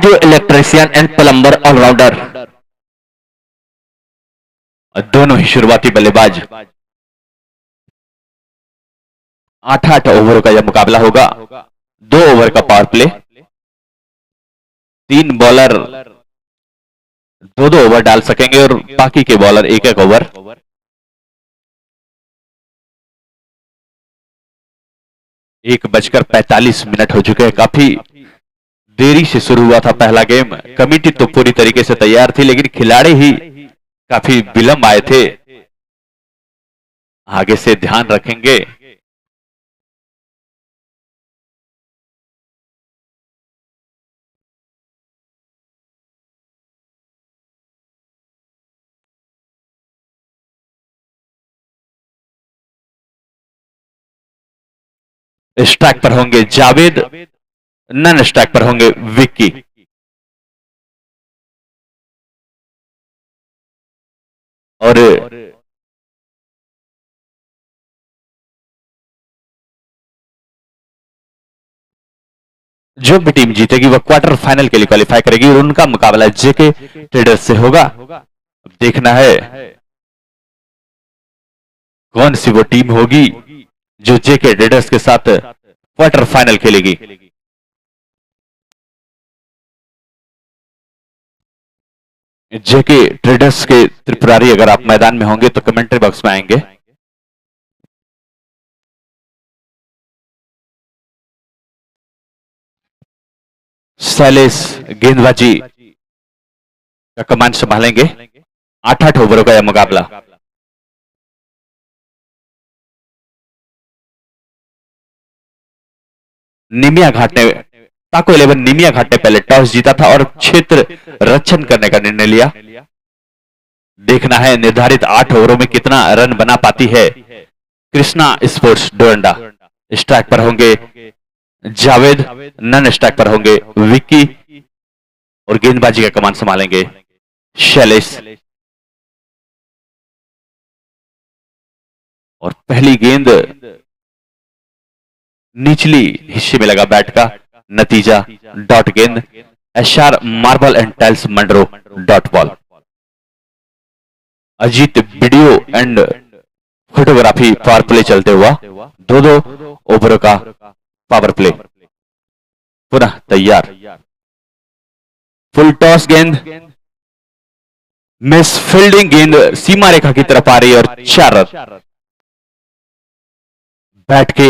Radio electrician and plumber allrounder. दोनों ही शुरुआती बल्लेबाज। 8-8 ओवरों का यह मुकाबला होगा। 2 ओवर का पावर प्ले। 3 बॉलर 2-2 ओवर डाल सकेंगे और बाकी के बॉलर 1-1 ओवर। 1:45 हो चुके हैं। काफी देरी से शुरू हुआ था पहला गेम। कमेटी तो पूरी तरीके से तैयार थी, लेकिन खिलाड़ी ही काफी विलंब आए थे। आगे से ध्यान रखेंगे। स्ट्राइक पर होंगे जावेद, नन स्ट्राइक पर होंगे विक्की। और जो भी टीम जीतेगी वह क्वार्टर फाइनल के लिए क्वालिफाई करेगी और उनका मुकाबला जेके ट्रेडर्स से होगा। अब देखना है कौन सी वो टीम होगी जो जेके ट्रेडर्स के साथ क्वार्टर फाइनल खेलेगी। जेके ट्रेडर्स के त्रिपुरारी अगर आप मैदान में होंगे तो कमेंट्री बॉक्स में आएंगे। शैलेश गेंदबाजी का कमान संभालेंगे। 8-8 ओवरों का यह मुकाबला। निमिया घाट ने ताको 11 निमिया घाट ने पहले टॉस जीता था और क्षेत्र रक्षण करने का निर्णय लिया। देखना है निर्धारित 8 ओवरों में कितना रन बना पाती है कृष्णा स्पोर्ट्स डोरंडा। स्ट्राइक पर होंगे जावेद, नन स्ट्राइक पर होंगे विक्की और गेंदबाजी का कमान संभालेंगे शैलेश। और पहली गेंद निचली हिस्से में लगा बैट का, नतीजा डॉट गेंद। SR marble and tiles Mandro dot ball. Ajit video and photography power play चलते हुआ 2-2 ओवरों का पावर प्ले पुनः तैयार। फुल टॉस गेंद, मिस फील्डिंग गेंद सीमा रेखा की तरफ आ रही है और 4 रन। बैट के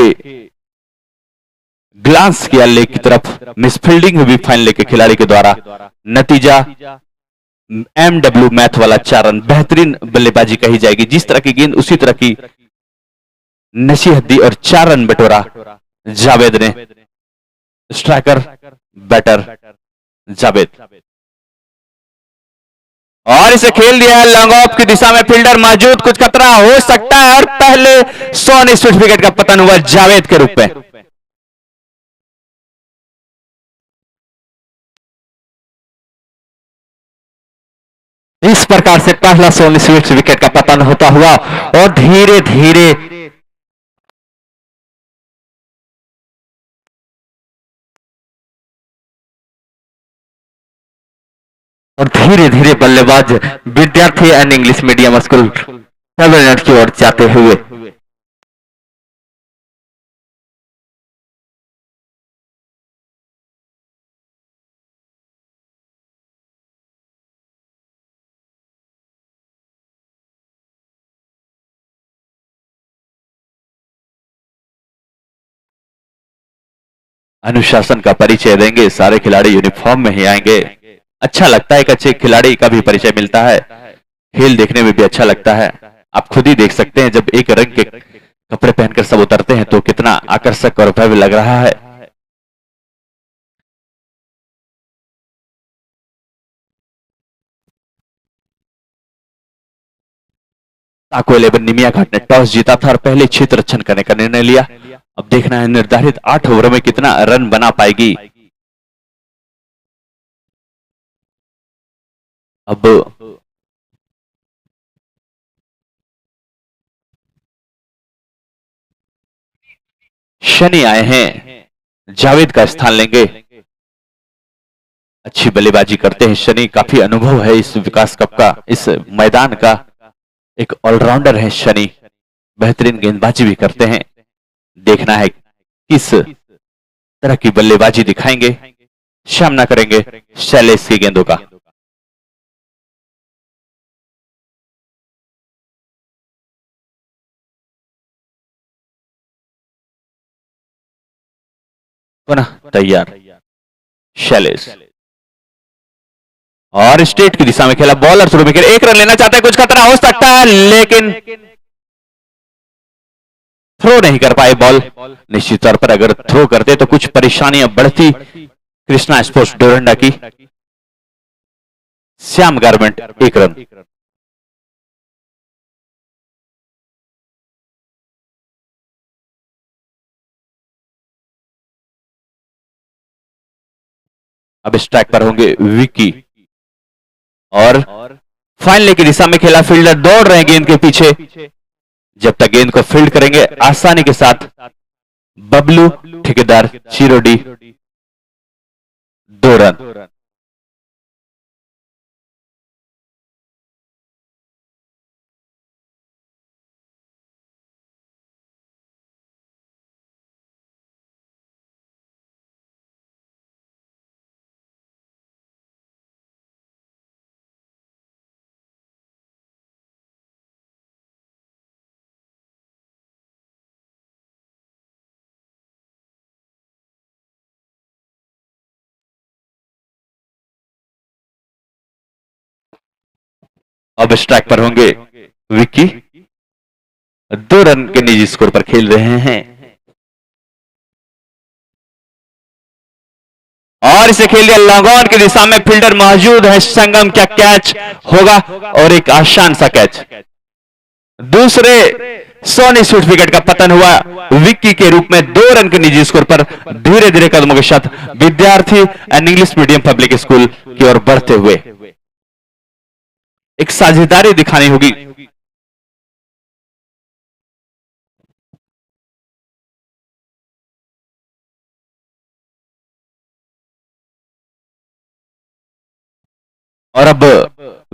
ग्लांस किया लेग की तरफ, मिस फील्डिंग हुई फाइन लेग के खिलाड़ी के द्वारा। नतीजा एमडब्ल्यू मैथ वाला 4 रन। बेहतरीन बल्लेबाजी कही जाएगी। जिस तरह की गेंद उसी तरह की नसीहत और 4 रन बटोरा जावेद ने। स्ट्राइकर बैटर जावेद और इसे खेल दिया है लॉन्ग ऑफ की दिशा में। फील्डर मौजूद, कुछ खतरा हो सकता है और पहले 100 स्विफ्ट विकेट का पतन हुआ जावेद के रूप में। इस प्रकार से पहला 100 स्विफ्ट विकेट का पतन होता हुआ और धीरे धीरे बल्लेबाज विद्यार्थी and English medium school tablet की ओर जाते हुए। अनुशासन का परिचय देंगे। सारे खिलाड़ी यूनिफॉर्म में ही आएंगे। अच्छा लगता है कि अच्छे खिलाड़ी का भी परिचय मिलता है। खेल देखने में भी अच्छा लगता है। आप खुद ही देख सकते हैं जब एक रंग के कपड़े पहनकर सब उतरते हैं तो कितना आकर्षक और भव्य लग रहा है। ताको 11 निमिया घाट ने टॉस जीता था और पहले क्षेत्र रक्षण करने का निर्णय लिया। अब देखना है निर्धारित 8 ओवरों में कितना रन बना पाएगी। अब शनि आए हैं, जावेद का स्थान लेंगे। अच्छी बल्लेबाजी करते हैं शनि, काफी अनुभव है इस विकास कप का, इस मैदान का। एक ऑलराउंडर है शनि, बेहतरीन गेंदबाजी भी करते हैं। देखना है किस तरह की बल्लेबाजी दिखाएंगे, सामना करेंगे शैलेश की गेंदों का। पुनः तैयार शैलेश, और स्ट्रेट की दिशा में खेला, बॉलर शुरू में खेला, एक रन लेना चाहता है, कुछ खतरा हो सकता है, लेकिन थ्रो नहीं कर पाए बॉल। निश्चित तौर पर अगर थ्रो करते तो कुछ परेशानियां बढ़ती कृष्णा स्पोर्ट्स डोरंडा की। Shyam garment 1 run. अब स्ट्राइक पर होंगे विक्की, और फाइनल की दिशा में खेला, फील्डर दौड़ रहे हैं गेंद के पीछे। जब तक गेंद को फील्ड करेंगे आसानी के साथ। बबलू ठेकेदार चिरोडी 2 रन। अब स्ट्राइक पर होंगे विक्की, 2 रन के निजी स्कोर पर खेल रहे हैं, और इसे खेल दिया लॉन्ग ऑन की दिशा में, फील्डर मौजूद है, संगम क्या कैच होगा, और एक आसान सा कैच। दूसरे सोनी स्वीट विकेट का पतन हुआ विक्की के रूप में, 2 रन के निजी स्कोर पर धीरे धीरे कदमों के साथ विद्यार्थी and English medium public school की ओर बढ़ते हुए। एक साझेदारी दिखानी होगी। और अब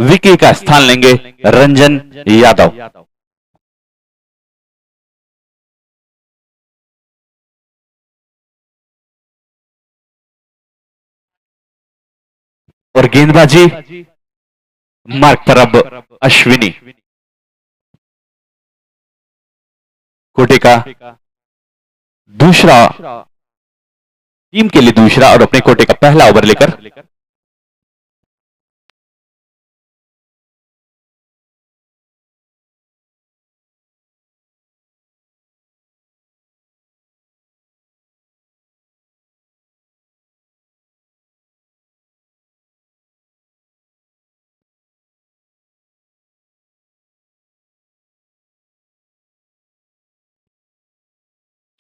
विकी का स्थान लेंगे रंजन यादव। और गेंदबाजी मार्ग पर अब अश्विनी, कोटे का दूसरा, टीम के लिए दूसरा और अपने कोटे का पहला ओवर लेकर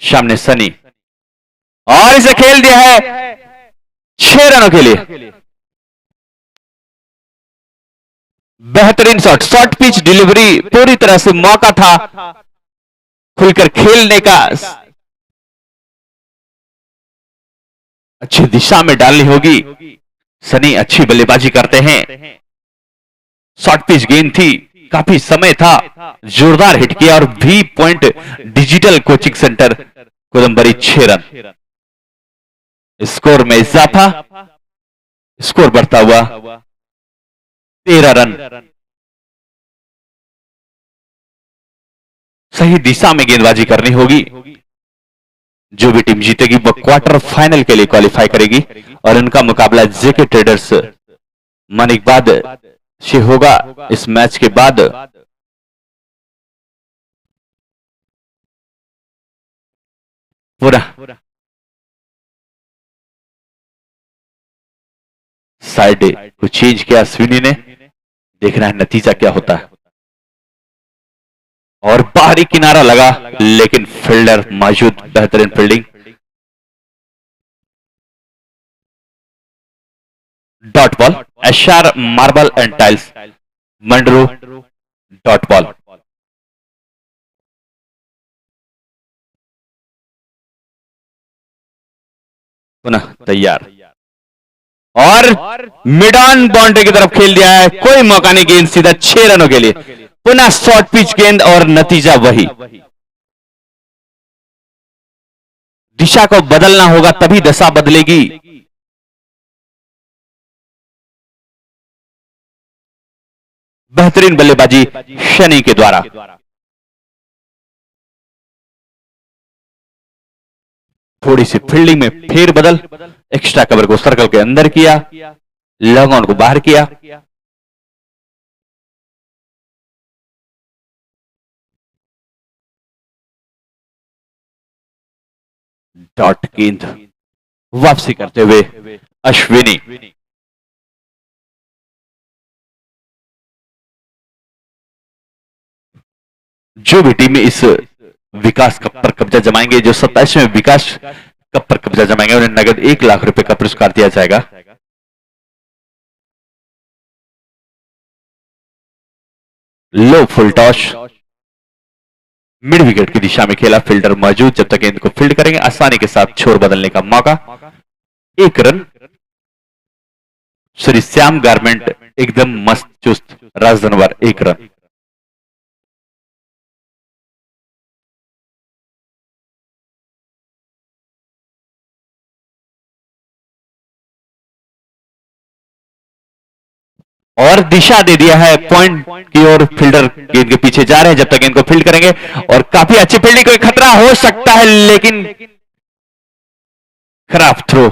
सामने सनी, और इसे खेल दिया है 6 रनों के लिए। बेहतरीन शॉट, शॉर्ट पिच डिलीवरी, पूरी तरह से मौका था खुलकर खेलने का, अच्छी दिशा में डालनी होगी। सनी अच्छी बल्लेबाजी करते हैं, शॉर्ट पिच गेंद थी, काफी समय था, जोरदार हिट किया, और भी पॉइंट डिजिटल कोचिंग सेंटर कोदम्बरी 6 रन। स्कोर में इजाफा, स्कोर बढ़ता हुआ 13 रन। सही दिशा में गेंदबाजी करनी होगी। जो भी टीम जीतेगी वो क्वार्टर फाइनल के लिए क्वालिफाई करेगी, और उनका मुकाबला जेके ट्रेडर्स मनिकबाद से होगा। इस मैच के बाद पूरा साइड को चेंज किया अश्विनी ने, देखना है नतीजा क्या होता है। और बाहरी किनारा लगा, लेकिन फील्डर मौजूद, बेहतरीन fielding. Dot ball, SR marble and tiles Mandro, dot ball. पुनः तैयार और मिड ऑन बाउंड्री की तरफ खेल दिया है, कोई मौका नहीं, गेंद सीधा 6 रनों के लिए। पुनः शॉर्ट पिच गेंद और नतीजा वही। दिशा को बदलना होगा तभी दशा बदलेगी। बेहतरीन बल्लेबाजी शनि के द्वारा। थोड़ी सी फील्डिंग में फेर बदल, एक्स्ट्रा कवर को सर्कल के अंदर किया, लॉन्ग ऑन को बाहर किया। डॉट गेंद वापसी करते हुए अश्विनी। जो भी टीम इस विकास कप पर कब्जा जमाएंगे, जो 27वें विकास कप पर कब्जा जमाएंगे, उन्हें नगद 1 लाख रुपए का पुरस्कार दिया जाएगा। लो फुल टॉस, मिड विकेट की दिशा में खेला, फील्डर मौजूद, जब तक गेंद को फील्ड करेंगे आसानी के साथ छोर बदलने का मौका। 1 रन। श्री श्याम गारमेंट एकदम मस्त चुस्त, राजधनवर 1 रन। और दिशा दे दिया है पॉइंट की ओर, फील्डर गेंद के पीछे जा रहे हैं जब तक गेंद को फील्ड करेंगे। और काफी अच्छी फील्डिंग, कोई खतरा हो सकता है लेकिन खराब थ्रो।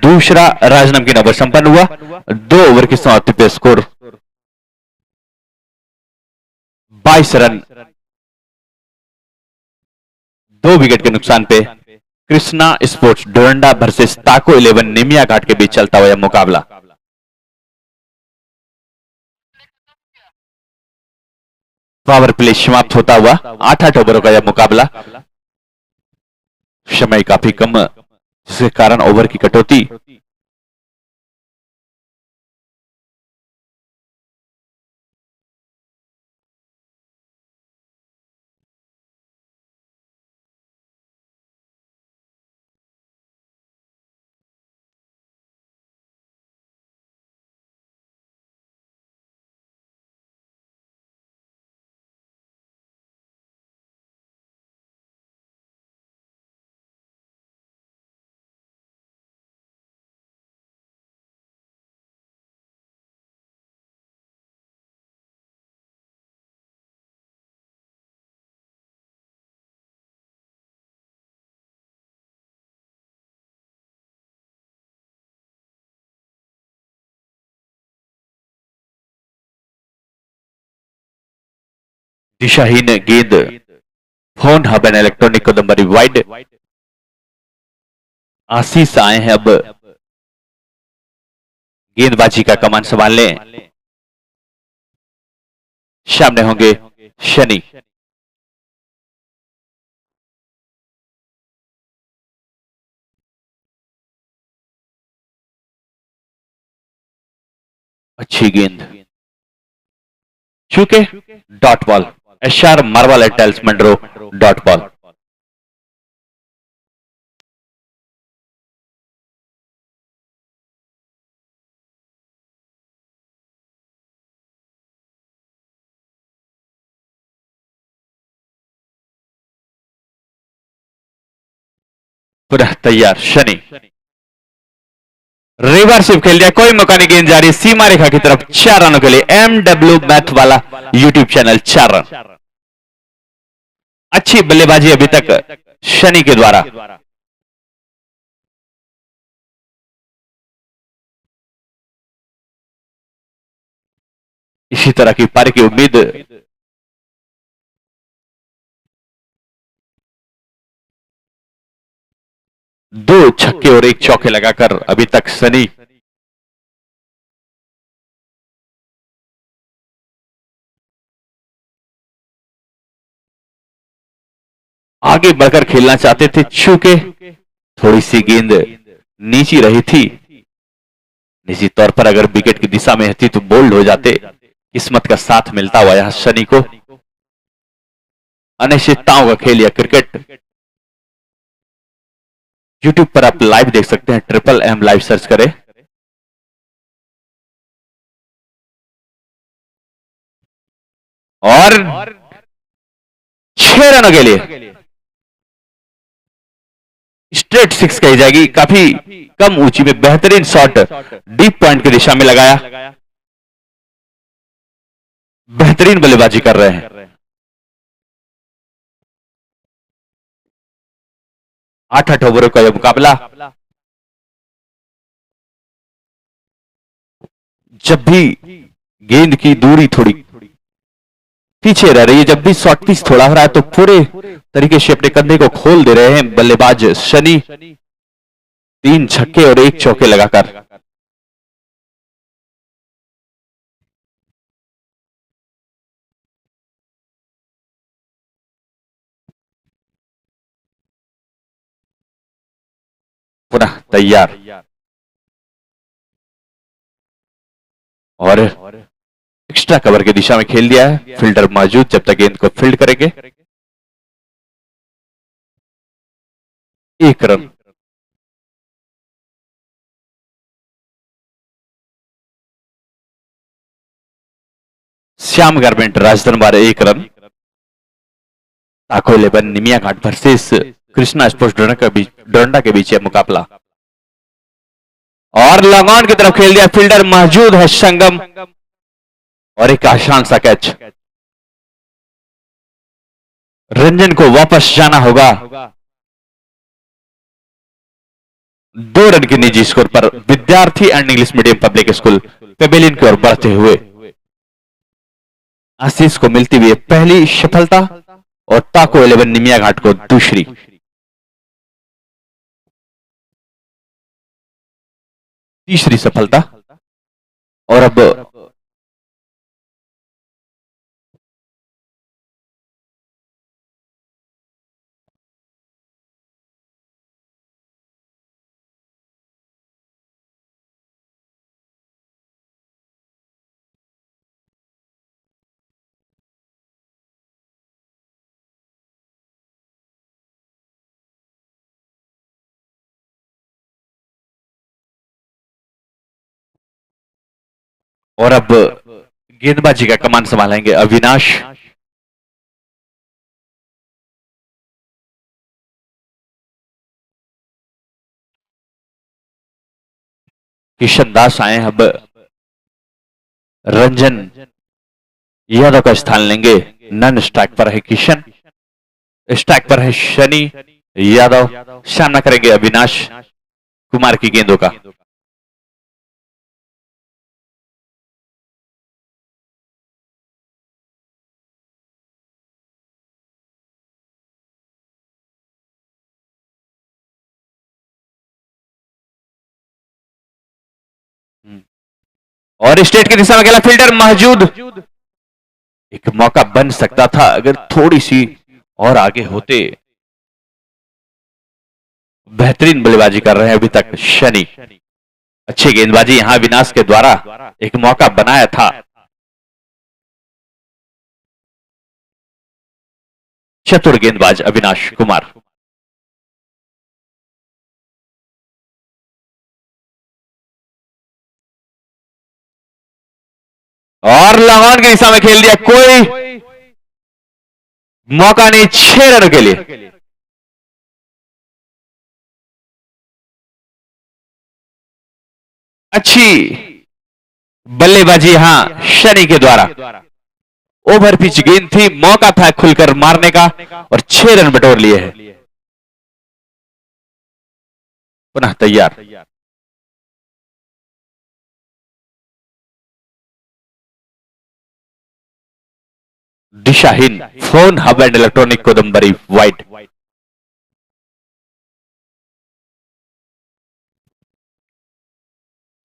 दूसरा राजनम की ओवर संपन्न हुआ। 2 ओवर की समाप्ति पे स्कोर 22 रन, 2 विकेट के नुकसान पे कृष्णा स्पोर्ट्स डोरंडा वर्सेस ताको 11 निमिया घाट के बीच चलता हुआ यह मुकाबला। पावर प्ले समाप्त होता हुआ 8-8 ओवरों का यह मुकाबला। समय काफी कम, जिसके कारण ओवर की कटौती। दिशाहीन गेंद फोन हब एंड इलेक्ट्रॉनिक कोदम्बरी वाइड। आशीष आए हैं अब गेंदबाजी का कमान संभालने। सामने होंगे शनि। अच्छी गेंद, चूके dot ball. SR marble and tiles Mandro dot ball. पुनः तैयार शनि। रिवर्सिव खेल दिया, कोई मौका नहीं, गेंद जा रही है सीमा रेखा की तरफ। 4 रनों के लिए MW मैथ वाला यूट्यूब चैनल 4 रन। अच्छी बल्लेबाजी अभी तक शनि के द्वारा। इसी तरह की पारी की उम्मीद दो छक्के और 1 चौके लगाकर अभी तक शनि आगे बढ़कर खेलना चाहते थे, चूंकि थोड़ी सी गेंद नीची रही थी। निश्चित तौर पर अगर विकेट की दिशा में थी तो बोल्ड हो जाते। किस्मत का साथ मिलता हुआ यहां शनि को। अनिश्चितताओं का खेल या क्रिकेट, YouTube पर आप लाइव देख सकते हैं, ट्रिपल एम लाइव सर्च करें। और 6 रनों के लिए स्ट्रेट 6 कही जाएगी। काफी कम ऊंची में बेहतरीन शॉट डीप पॉइंट की दिशा में लगाया। बेहतरीन बल्लेबाजी कर रहे हैं। 8 ओवरों का यह मुकाबला। जब भी गेंद की दूरी थोड़ी पीछे रह रही है, जब भी शॉर्ट पिच थोड़ा हो रहा है, तो पूरे तरीके से अपने कंधे को खोल दे रहे हैं बल्लेबाज शनि। 3 छक्के और 1 चौके लगाकर। पुनः तैयार और एक्स्ट्रा कवर की दिशा में खेल दिया है। फील्डर मौजूद जब तक गेंद को फील्ड करेंगे। 1 रन। श्याम गारमेंट राजधन बार 1 रन। ताको 11 निमिया घाट वर्सेस कृष्णा स्पोर्ट्स डोरंडा के बीच यह मुकाबला। और लॉन्ग ऑन की तरफ खेल दिया। फील्डर मौजूद है संगम और एक आसान सा कैच। रंजन को वापस जाना होगा। 2 रन के निजी स्कोर पर विद्यार्थी and English medium public school pavilion की ओर बढ़ते हुए आशीष को मिलती हुई पहली सफलता और ताको 11 निमिया घाट को दूसरी। तीसरी सफलता। और अब गेंदबाजी का कमान संभालेंगे अविनाश। किशन दास आए। अब रंजन यादव का स्थान लेंगे। नन स्ट्राइक पर है किशन, स्ट्राइक पर है शनि यादव। सामना करेंगे अविनाश कुमार की गेंदों का। और स्टेट की दिशा में खेला। फील्डर मौजूद। एक मौका बन सकता था अगर थोड़ी सी और आगे होते। बेहतरीन बल्लेबाजी कर रहे हैं अभी तक शनि। अच्छी गेंदबाजी यहां विनाश के द्वारा एक मौका बनाया था। चतुर गेंदबाज अविनाश कुमार। और लॉन्ग ऑन की दिशा में खेल दिया। कोई मौका नहीं 6 रनों के लिए। अच्छी बल्लेबाजी यहां शनि के द्वारा। ओवर पिच गेंद थी, मौका था खुलकर मारने का और 6 रन बटोर लिए हैं। पुनः तैयार। दिशाहीन फोन हब एंड इलेक्ट्रॉनिक कोदम्बरी वाइट।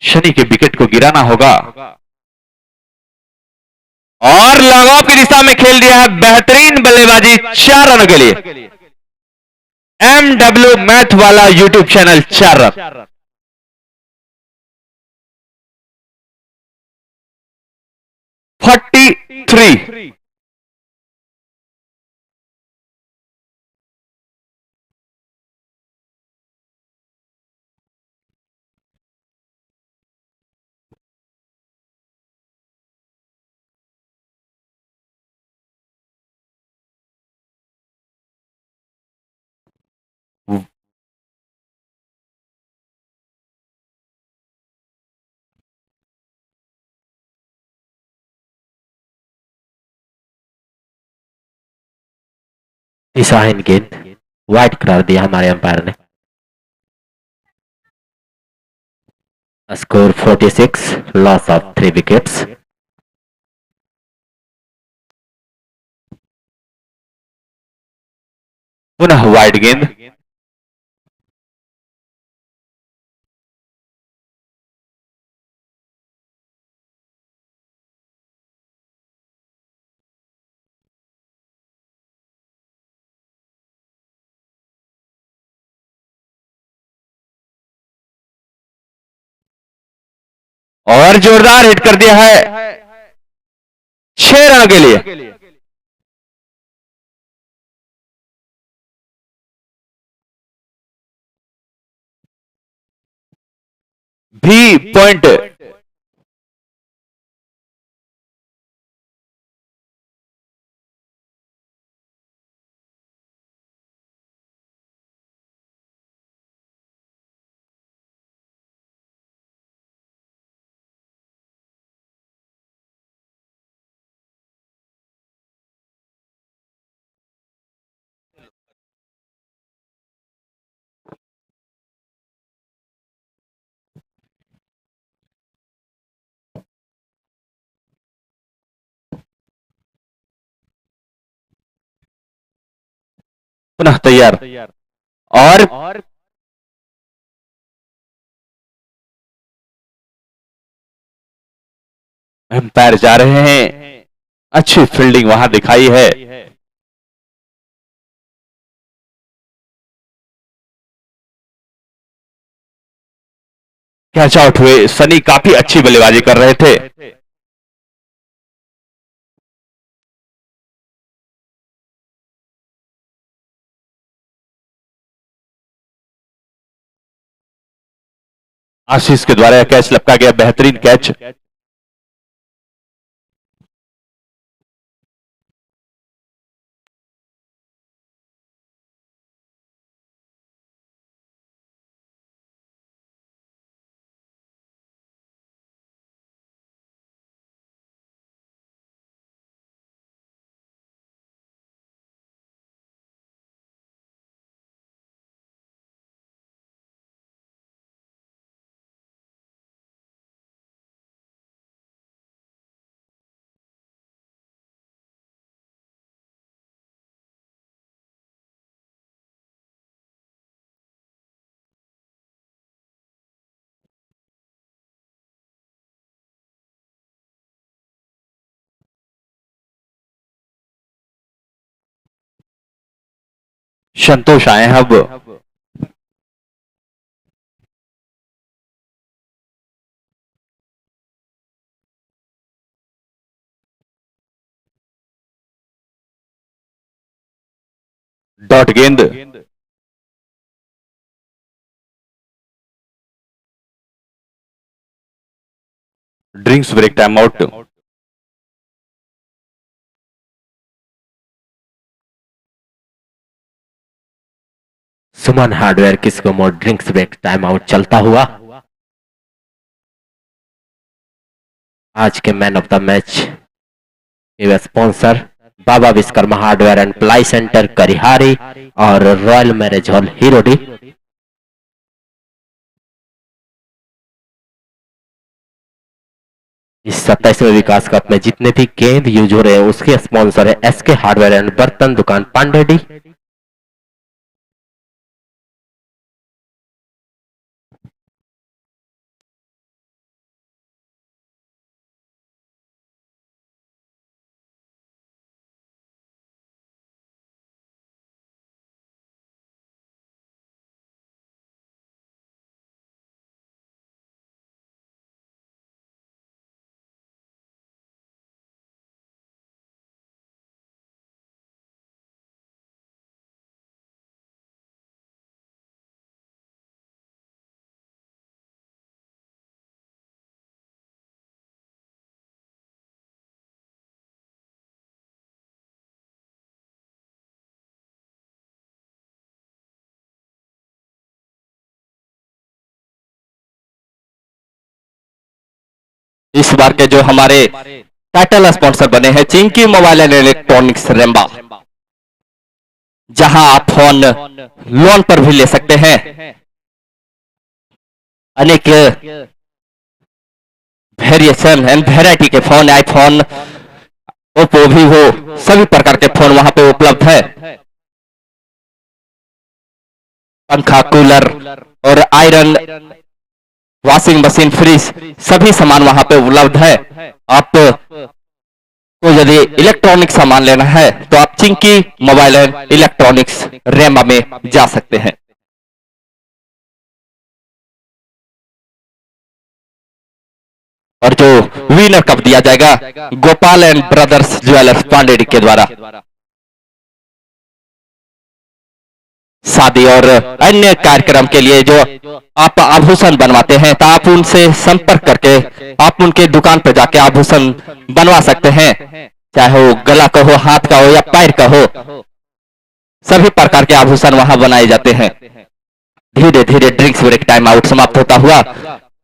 शनि के विकेट को गिराना होगा और लॉन्ग ऑफ की दिशा में खेल दिया है। बेहतरीन बल्लेबाजी 4 रनों के लिए। MW मैथ वाला यूट्यूब चैनल 4 रन। 43। दिशाहीन गेंद वाइड करार दिया हमारे अंपायर ने। Score 46, loss of 3 wickets. पुनः वाइड गेंद। और जोरदार हिट कर दिया है 6 रनों के लिए। भी पॉइंट। पुनः तैयार और अंपायर जा रहे हैं। अच्छी फील्डिंग वहां दिखाई है। कैच आउट हुए। सनी काफी अच्छी बल्लेबाजी कर रहे थे। आशीष के द्वारा कैच लपका गया, बेहतरीन कैच। संतोष आए हैं अब। डॉट गेंद। Drinks break time out. Suman hardware किसको मोर ड्रिंक्स ब्रेक टाइम आउट चलता हुआ। आज के मैन ऑफ द मैच के sponsor Baba Vishwakarma hardware and ply centre करिहारी और रॉयल मैरिज हॉल हिरोडी। इस 27वें विकास कप में जितने भी गेंद यूज हो रहे हैं उसके स्पॉन्सर है एसके हार्डवेयर एंड बर्तन दुकान पांडेडी। इस बार के जो हमारे टाइटल स्पॉन्सर बने हैं Chinki mobile and electronics Remba. जहां आप फोन लोन पर भी ले सकते हैं। अनेक वेरिएशन एंड वेराइटी के फोन, आईफोन, ओप्पो, वीवो, सभी प्रकार के फोन वहां पे उपलब्ध है। पंखा, कूलर और आयरन, वॉशिंग मशीन, फ्रिज, सभी सामान वहां पे उपलब्ध है। आप को यदि इलेक्ट्रॉनिक सामान लेना है तो आप चिंकी मोबाइल एंड इलेक्ट्रॉनिक्स रेमा में जा सकते हैं। और जो विनर कप दिया जाएगा गोपाल एंड ब्रदर्स ज्वेलर्स पांडेरी के द्वारा। शादी और अन्य कार्यक्रम के लिए जो आप आभूषण बनवाते हैं तो आप उनसे संपर्क करके आप उनके दुकान पर जाके आभूषण बनवा सकते हैं, चाहे वो गला का हो, हाथ का हो या पैर का हो, सभी प्रकार के आभूषण वहां बनाए जाते हैं। धीरे धीरे ड्रिंक्स ब्रेक टाइम आउट समाप्त होता हुआ।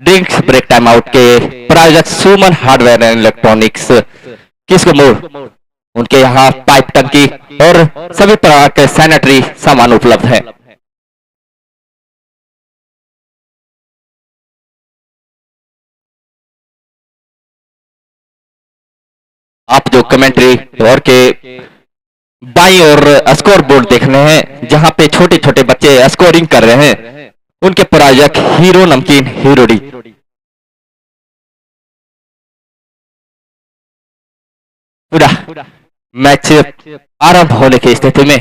ड्रिंक्स ब्रेक टाइम आउट के प्रायोजक सुमन हार्डवेयर एंड इलेक्ट्रॉनिक्स किसको मोड़, उनके यहाँ पाइप, टंकी और सभी प्रकार के सैनिटरी सामान उपलब्ध है। आप जो कमेंट्री और के बाई और स्कोर बोर्ड देख रहे हैं जहां पे छोटे छोटे बच्चे स्कोरिंग कर रहे हैं, उनके प्रायोजक हीरो नमकीन हीरोडी। पूरा मैच आरंभ होने की स्थिति में।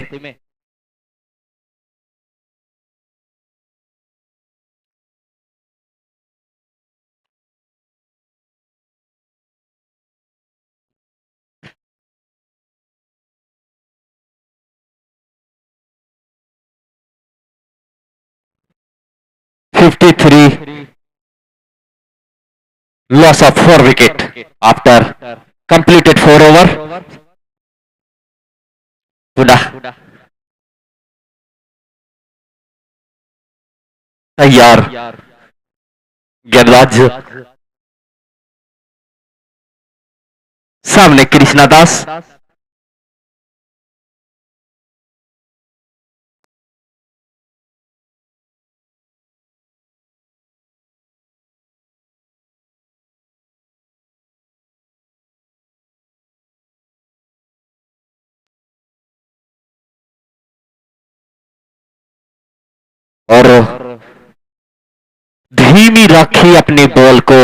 Fifty three loss of 4 wicket after completed 4 over. पुनः तैयार गेंदबाज सामने कृष्णा दास, और धीमी रखी अपनी बॉल को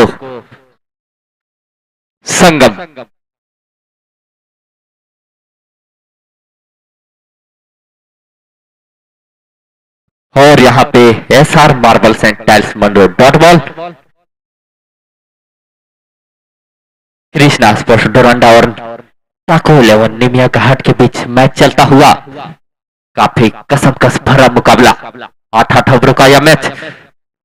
संगम। और यहां पे SR marbles and tiles मंडो dot ball. Krishna Sparsh Doranda और टाको 11 निमिया घाट के बीच मैच चलता हुआ। काफी कसमकस भरा मुकाबला, 8 ओवरों का यह मैच।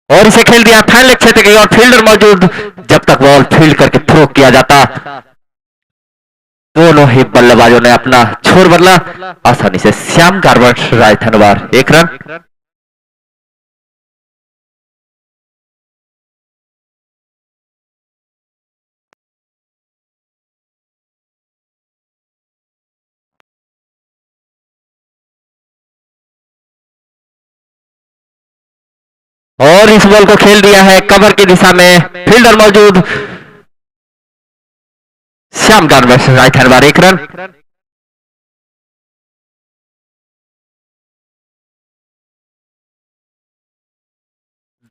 और इसे खेल दिया फाइनल क्षेत्र के और फील्डर मौजूद। जब तक बॉल फील्ड करके थ्रो किया जाता, दोनों ही बल्लेबाजों ने अपना छोर बदला। आसानी से श्याम गारवर्ट राजधनवार 1 रन। और इस बॉल को खेल दिया है कवर की दिशा में, फील्डर मौजूद, श्याम गारवर्ट राजधनवार 1 रन।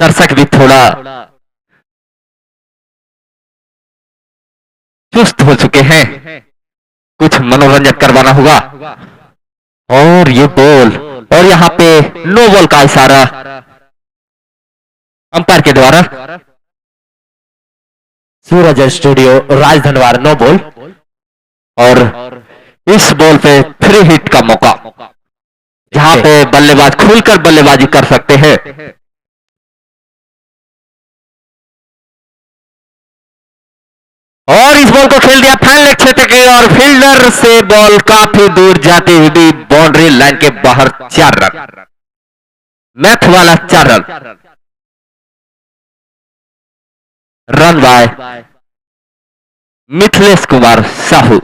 दर्शक भी थोड़ा चुस्त हो चुके हैं, कुछ मनोरंजन करवाना होगा। और ये बॉल, और यहाँ पे नो बॉल का इशारा अंपायर के द्वारा। सूरज स्टूडियो राजधनवार नो बॉल। और इस बॉल पे फ्री हिट का मौका, जहां पे बल्लेबाज खुलकर बल्लेबाजी कर सकते हैं। और इस बॉल को खेल दिया फाइनल क्षेत्र के और फील्डर से बॉल काफी दूर जाती हुई बाउंड्री लाइन के बाहर 4 रन। मैथ वाला 4 run. Run by Mithilesh Kumar Sahu.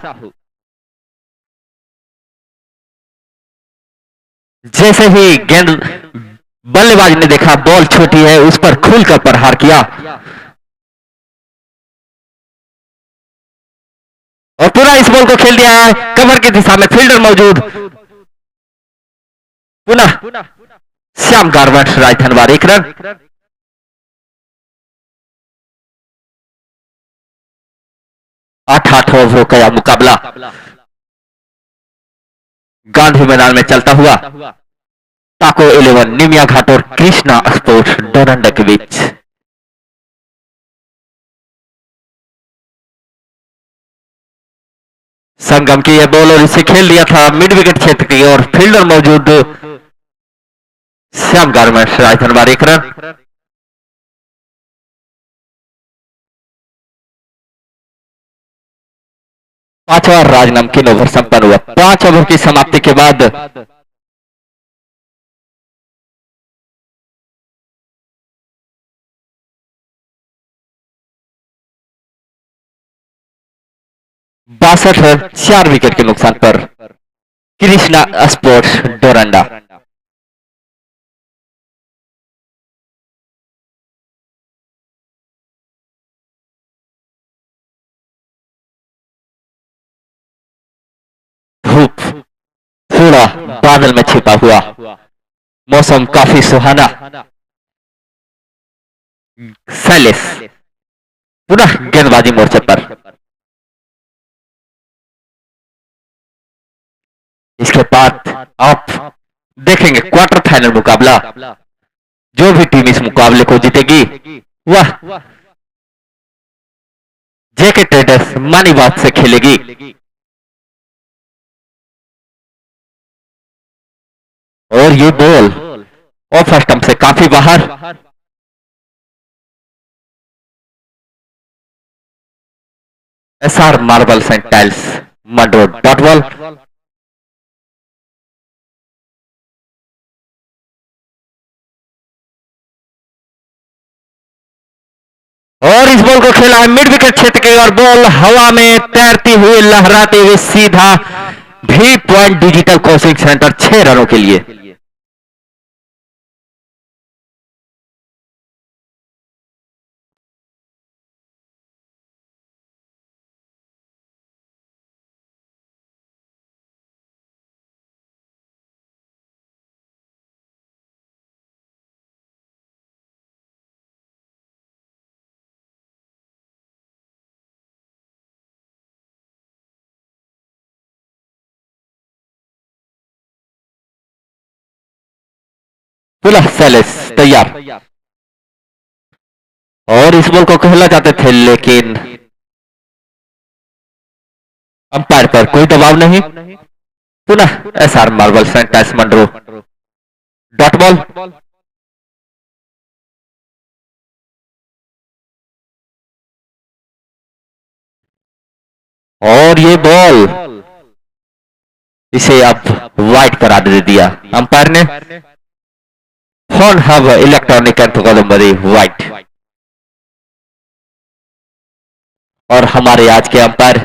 जैसे ही गेंद बल्लेबाज ने देखा बॉल छोटी है, उस पर खुलकर प्रहार किया और पूरा इस बॉल को खेल दिया है कवर की दिशा में, फील्डर मौजूद। पुनः श्याम गारवर्ट राजस्थान वार 1 रन। 8 ओवरों का यह मुकाबला गांधी मैदान में चलता हुआ टाको 11 निमिया घाट और कृष्णा स्पोर्ट्स डोरंडा के बीच। संगम की यह बॉल और इसे खेल दिया था मिड विकेट क्षेत्र की और फील्डर मौजूद श्याम गारमेंट्स राजस्थान वार 1 रन। पांचवा राज नमकीन ओवर संपन्न हुआ। 5 ओवर की समाप्ति के बाद 62 रन 4 विकेट के नुकसान पर कृष्णा स्पोर्ट्स डोरंडा। धूप थोड़ा बादल में छिपा हुआ, मौसम काफी सुहाना। शैलेश पुनः गेंदबाजी मोर्चे पर। इसके बाद आप देखेंगे क्वार्टर फाइनल मुकाबला। जो भी टीम इस मुकाबले को जीतेगी वह जेके ट्रेडर्स मानीबाग से खेलेगी। और ये बॉल ऑफ स्टंप से काफी बाहर। SR marbles and tiles मंडो dot ball. और इस बॉल को खेला है मिड विकेट क्षेत्र की और बॉल हवा में तैरती हुई लहराते हुए सीधा भी पॉइंट डिजिटल कोचिंग सेंटर 6 रनों के लिए। पुनः शैलेश तैयार और इस बॉल को खेला जाते थे, लेकिन अंपायर पर कोई दबाव नहीं। पुनः SR marble सेंटाइस Munro dot ball. और ये बॉल इसे अब वाइड करा दे दिया अंपायर ने। फोन हब इलेक्ट्रॉनिक एंड कोलंबरी वाइड। और हमारे आज के अंपायर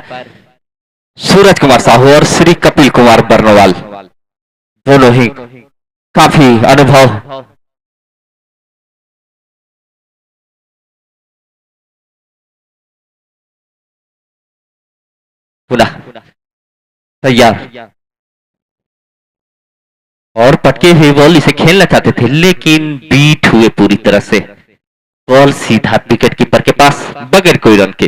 सूरज कुमार साहू और श्री कपिल कुमार बर्नवाल दोनों ही काफी अनुभव। पुनः तैयार और पटके हुए बॉल इसे खेलना चाहते थे, लेकिन बीट हुए पूरी तरह से। बॉल सीधा विकेट कीपर के पास बगैर कोई रन के।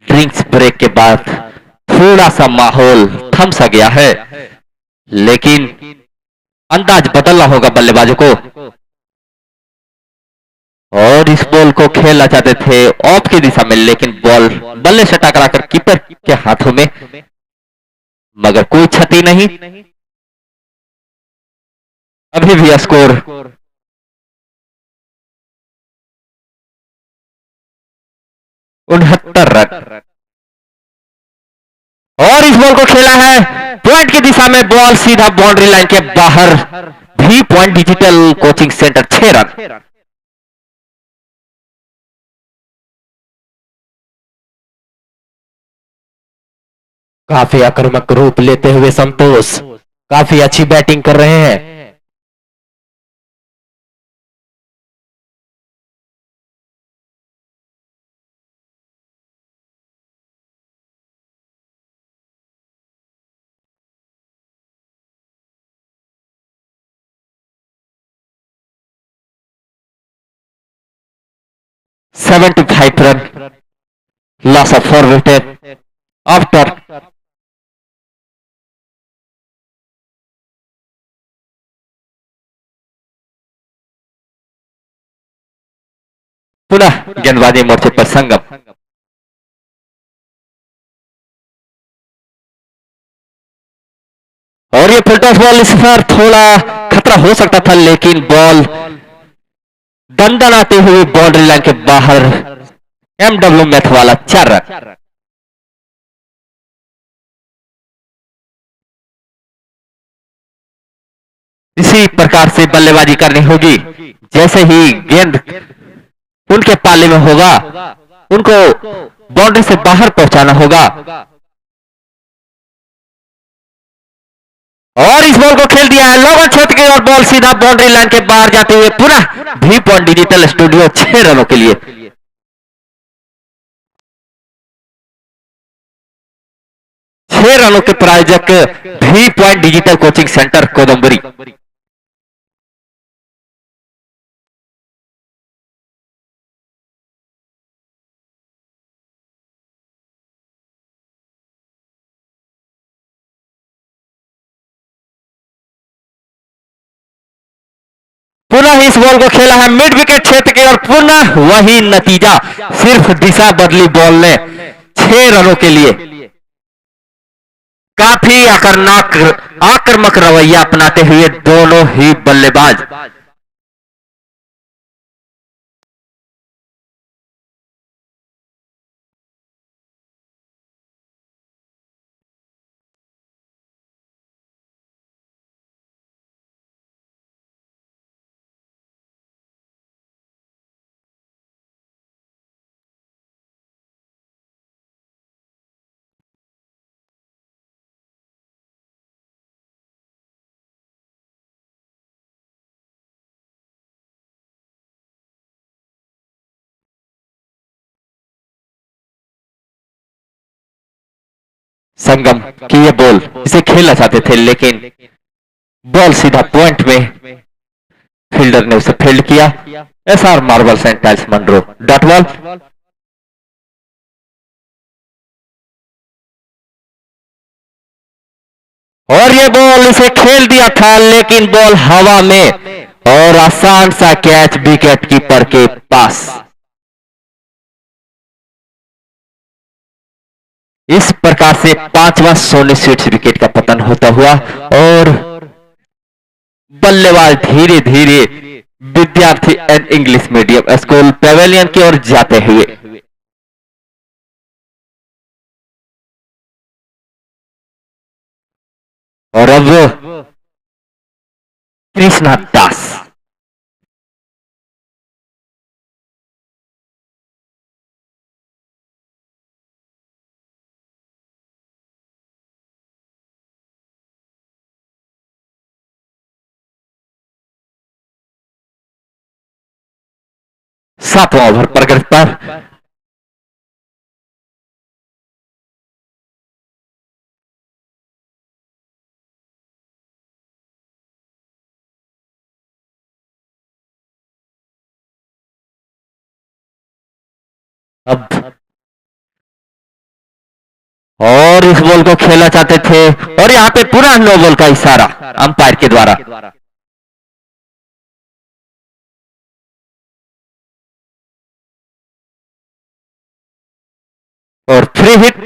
ड्रिंक्स ब्रेक के बाद थोड़ा सा माहौल थम सा गया है, लेकिन अंदाज बदलना होगा बल्लेबाजों को। और इस बॉल को खेलना चाहते थे ऑफ की दिशा में, लेकिन बॉल बल्ले से टकराकर कीपर के हाथों में, मगर कोई क्षति नहीं। अभी भी स्कोर 69 रन। और इस बॉल को खेला है पॉइंट की दिशा में, बॉल सीधा बाउंड्री लाइन के बाहर। भी point digital coaching centre 6 run. काफी आक्रामक रूप लेते हुए संतोष काफी अच्छी बैटिंग कर रहे हैं। Seventy five run, loss of 4 wicket after पुनः गेंदबाजी मोर्चे पर संगम। और ये फुलटॉस बॉल, इस पर थोड़ा खतरा हो सकता था, लेकिन बॉल दंडन आते हुए बाउंड्री लाइन के बाहर एमडब्ल्यू मैथ वाला 4 रन। इसी प्रकार से बल्लेबाजी करनी होगी। जैसे ही गेंद उनके पाले में होगा, उनको बाउंड्री से बाहर पहुंचाना होगा। और इस बॉल को खेल दिया है लोगों क्षेत्र की, और बॉल सीधा बाउंड्री लाइन के बाहर जाते हुए पुनः भी पॉइंट डिजिटल स्टूडियो 6 रनों के लिए। 6 रनों के प्रायोजक भी पॉइंट डिजिटल कोचिंग सेंटर कोदम्बरी। पुनः इस बॉल को खेला है मिड विकेट क्षेत्र के, और पुनः वही नतीजा, सिर्फ दिशा बदली बॉल ने 6 रनों के लिए। काफी आक्रामक रवैया अपनाते हुए दोनों ही बल्लेबाज। संगम की ये बॉल, इसे खेलना चाहते थे, लेकिन बॉल सीधा पॉइंट में फील्डर ने उसे फील्ड किया। SR marbles and tiles Mandro dot ball. और ये बॉल इसे खेल दिया था, लेकिन बॉल हवा में, और आसान सा कैच विकेट कीपर के पास। इस प्रकार से 5वां सोनी स्वीट्स विकेट का पतन होता हुआ, और बल्लेबाज धीरे धीरे विद्यार्थी and English medium school pavilion की ओर जाते हुए। और अब कृष्णा दास, सातवां ओवर प्रगति पर। अब और इस बॉल को खेलना चाहते थे, और यहां पे पूरा नो बॉल का इशारा अंपायर के द्वारा। और फ्री हिट।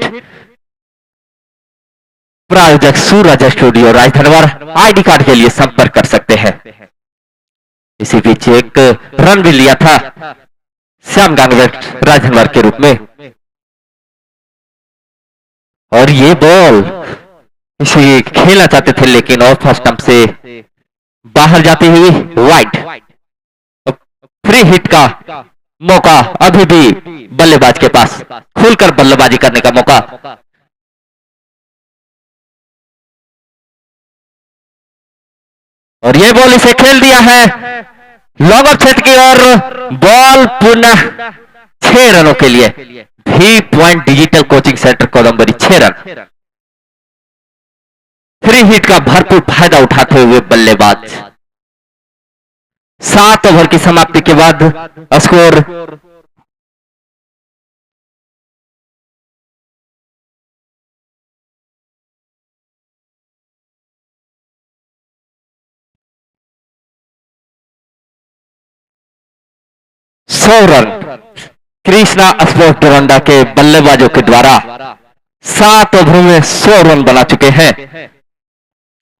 प्रायोजक सूरज स्टूडियो राजधनवर, आईडी कार्ड के लिए संपर्क कर सकते हैं। इसी बीच एक रन भी लिया था श्याम गांगवे राजधनवर के रूप में। और ये बॉल इसे खेलना चाहते थे, लेकिन ऑफ स्टंप से बाहर जाती हुई वाइड। फ्री हिट का मौका अभी भी बल्लेबाज के पास, खुलकर बल्लेबाजी करने का मौका। और ये बॉल इसे खेल दिया है लॉन्ग ऑफ क्षेत्र की ओर। बॉल पुनः 6 रनों के लिए भी पॉइंट डिजिटल कोचिंग सेंटर कोलंबरी 6 रन। फ्री हिट का भरपूर फायदा उठाते हुए बल्लेबाज 7 ओवर की समाप्ति के बाद score 100 run Krishna sports Doranda के बल्लेबाजों के द्वारा 7 ओवर में 100 रन बना चुके हैं।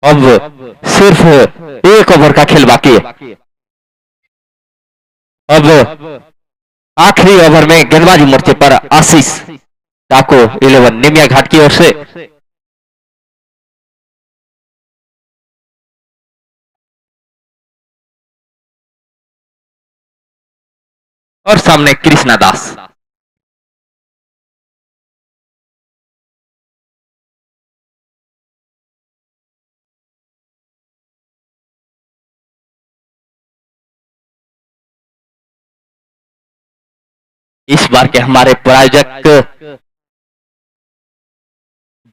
अब सिर्फ 1 ओवर का खेल बाकी है। अब आखिरी ओवर में गेंदबाजी मोर्चे पर आशीष टाको 11 निमिया घाट की ओर से। और सामने कृष्णा दास। इस बार के हमारे प्रायोजक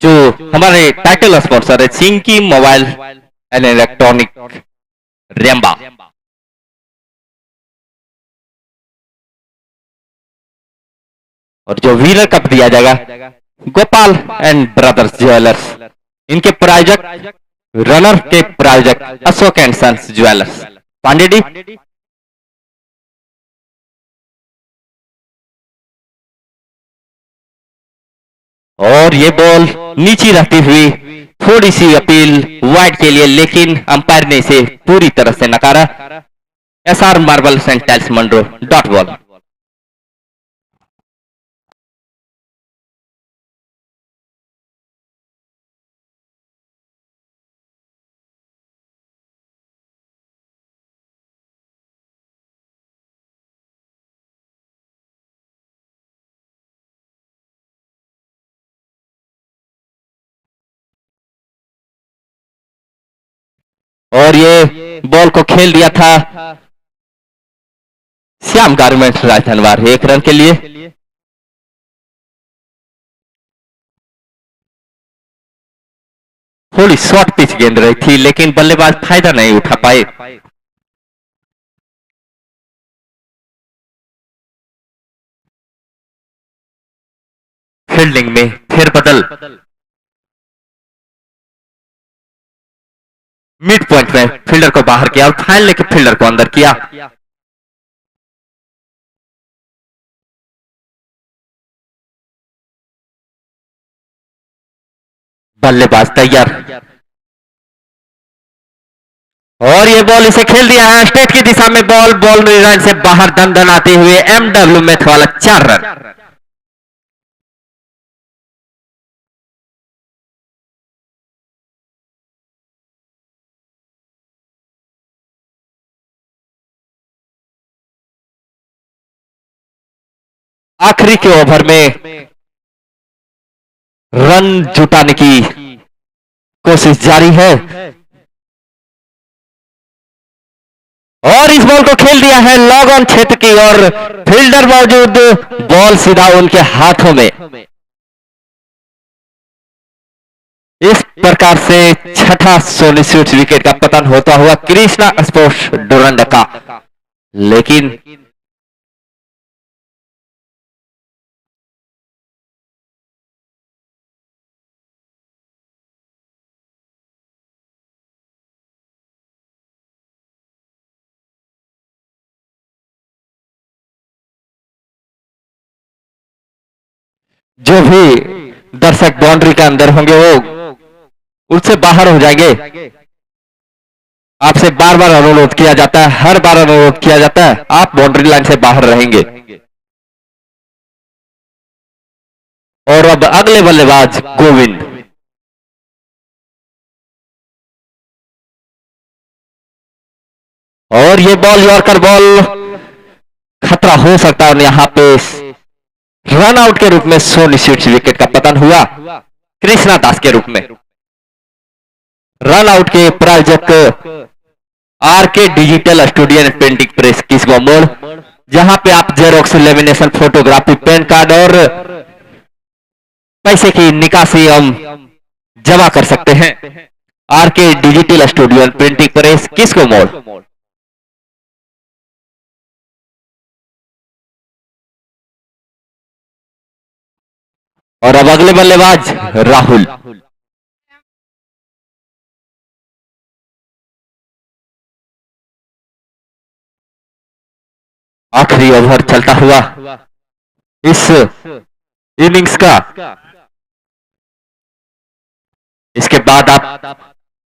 जो हमारे टाइटल स्पॉन्सर है Chinki mobile and electronic Remba. और जो विनर कप दिया जाएगा गोपाल एंड ब्रदर्स ज्वेलर्स। इनके प्रायोजक रनर के प्रायोजक Ashok and sons jewellers Pandey ji. और ये बॉल नीचे रहती हुई थोड़ी सी अपील वाइड के लिए, लेकिन अंपायर ने इसे पूरी तरह से नकारा। SR marbles and tiles मंडो dot ball. और ये बॉल को खेल दिया था श्याम गारमेंट्स राजधनवार 1 रन के लिए। थोड़ी शॉर्ट पिच गेंद रही थी, लेकिन बल्लेबाज फायदा नहीं उठा पाए। फील्डिंग में फेरबदल। मिड पॉइंट में फील्डर को बाहर किया और फाइनल लेके फील्डर को अंदर किया। बल्लेबाज तैयार। और ये बॉल इसे खेल दिया है स्टेट की दिशा में। बॉल बाउंड्री लाइन से बाहर दन आते हुए एमडब्ल्यू मैथ वाला 4 रन। आखिरी के ओवर में रन जुटाने की कोशिश जारी है और इस बॉल को खेल दिया है लॉन्ग ऑन क्षेत्र की और फील्डर मौजूद, बॉल सीधा उनके हाथों में। इस प्रकार से छठा सुनिश्चित विकेट का पतन होता हुआ कृष्णा स्पोर्ट्स डोरंडा का। लेकिन जो भी दर्शक बाउंड्री के अंदर होंगे वो उससे बाहर हो जाएंगे। आपसे बार बार अनुरोध किया जाता है, हर बार अनुरोध किया जाता है, आप बाउंड्री लाइन से बाहर रहेंगे। और अब अगले बल्लेबाज गोविंद। और ये बॉल यॉर्कर बॉल खतरा हो सकता है। यहां पे रन आउट के रूप में सुनिश्चित विकेट का पतन हुआ कृष्णा दास के रूप में। रन आउट के प्रायोजक RK digital studio and printing press किसको मोड़, जहां पे आप xerox, lamination, photography, PAN card और पैसे की निकासी हम जमा कर सकते हैं। RK digital studio and printing press किसको मोड़। और अब अगले बल्लेबाज राहुल। आखिरी ओवर चलता हुआ इस इनिंग्स का। इसके बाद आप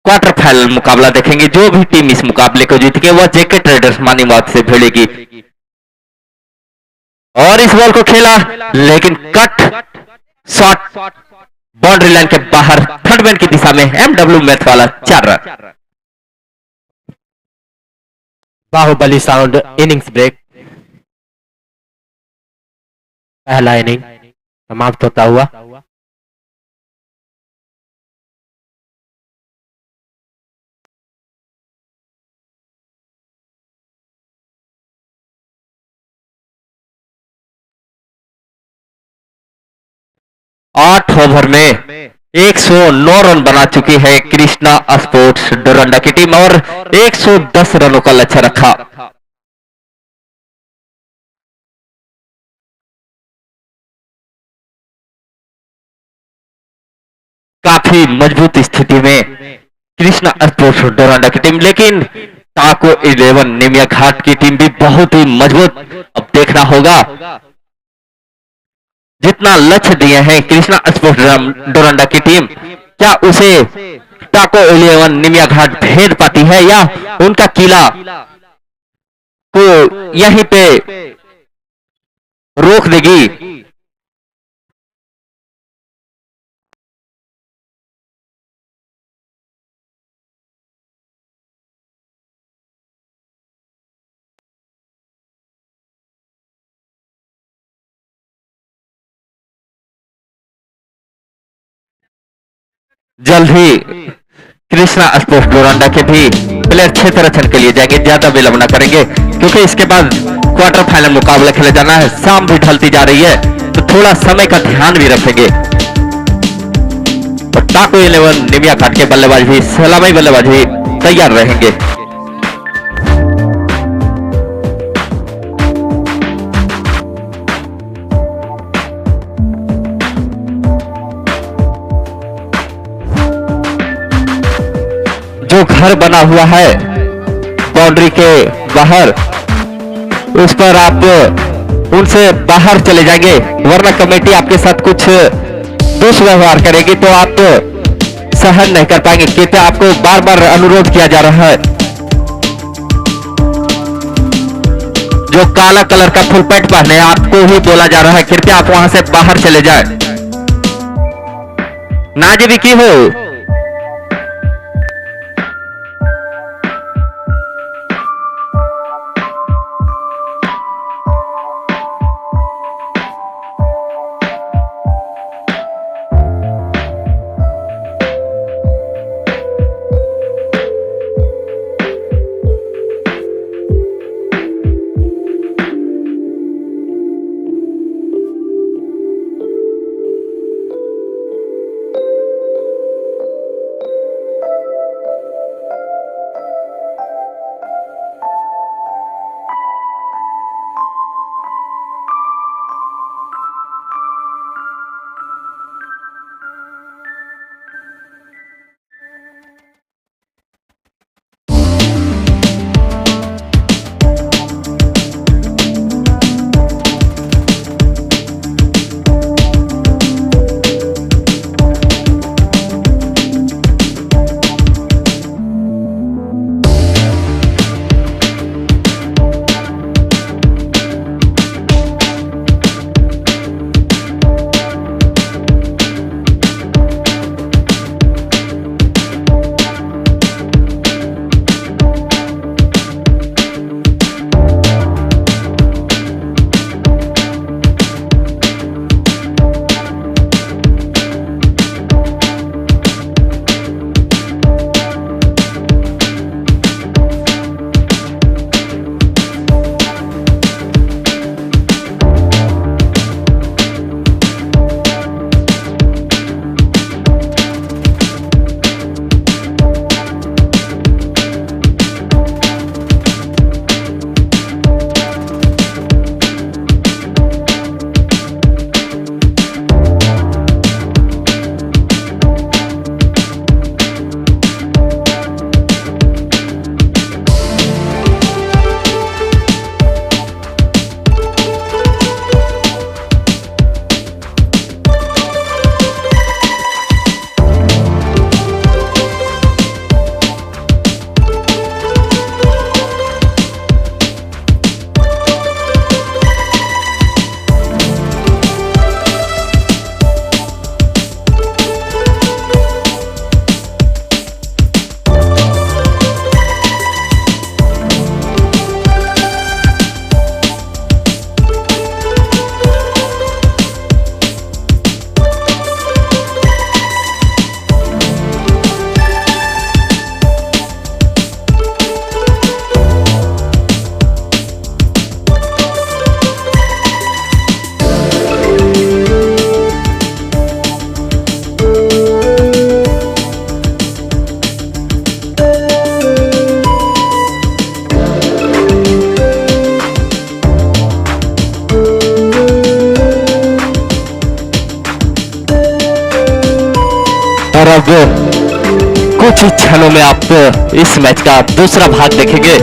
क्वार्टर फाइनल मुकाबला देखेंगे। जो भी टीम इस मुकाबले को जीतेगी वह जेके ट्रेडर्स मानीमात से भिड़ेगी। और इस बॉल को खेला, लेकिन कट शॉट बाउंड्री लाइन के बाहर, थर्ड मैन की दिशा में एमडब्ल्यू मैथ वाला 4 run. Bahubali sound innings break. पहला इनिंग समाप्त होता हुआ। 8 ओवर में 109 रन बना चुकी है कृष्णा स्पोर्ट्स डोरंडा की टीम और 110 रनों का लक्ष्य रखा। काफी मजबूत स्थिति में कृष्णा स्पोर्ट्स डोरंडा की टीम, लेकिन टाको 11 निमिया घाट की टीम भी बहुत ही मजबूत। अब देखना होगा जितना लक्ष्य दिए हैं कृष्णा स्पोर्ट्स डोरंडा की टीम, क्या उसे टाको 11 निमिया घाट भेद पाती है या उनका किला को यहीं पे रोक देगी। जल्द ही कृष्णा स्पोर्ट्स डोरंडा के भी प्लेयर क्षेत्र रक्षण के लिए जाएंगे, ज्यादा विलंब न करेंगे क्योंकि इसके बाद क्वार्टर फाइनल मुकाबला खेले जाना है। शाम भी ढलती जा रही है तो थोड़ा समय का ध्यान भी रखेंगे। और टाको 11 निमिया घाट के बल्लेबाज भी, सलामी बल्लेबाज भी तैयार रहेंगे। जो घर बना हुआ है बाउंड्री के बाहर, उस पर आप उनसे बाहर चले जाएंगे, वरना कमेटी आपके साथ कुछ दुष्व्यवहार करेगी तो आप सहन नहीं कर पाएंगे। कृपया आपको बार बार अनुरोध किया जा रहा है। जो काला कलर का फुल पैंट पहने हैं आपको ही बोला जा रहा है, कृपया आप वहां से बाहर चले जाए। नाजी की हो अब कुछ ही क्षणों में आप इस मैच का दूसरा भाग देखेंगे।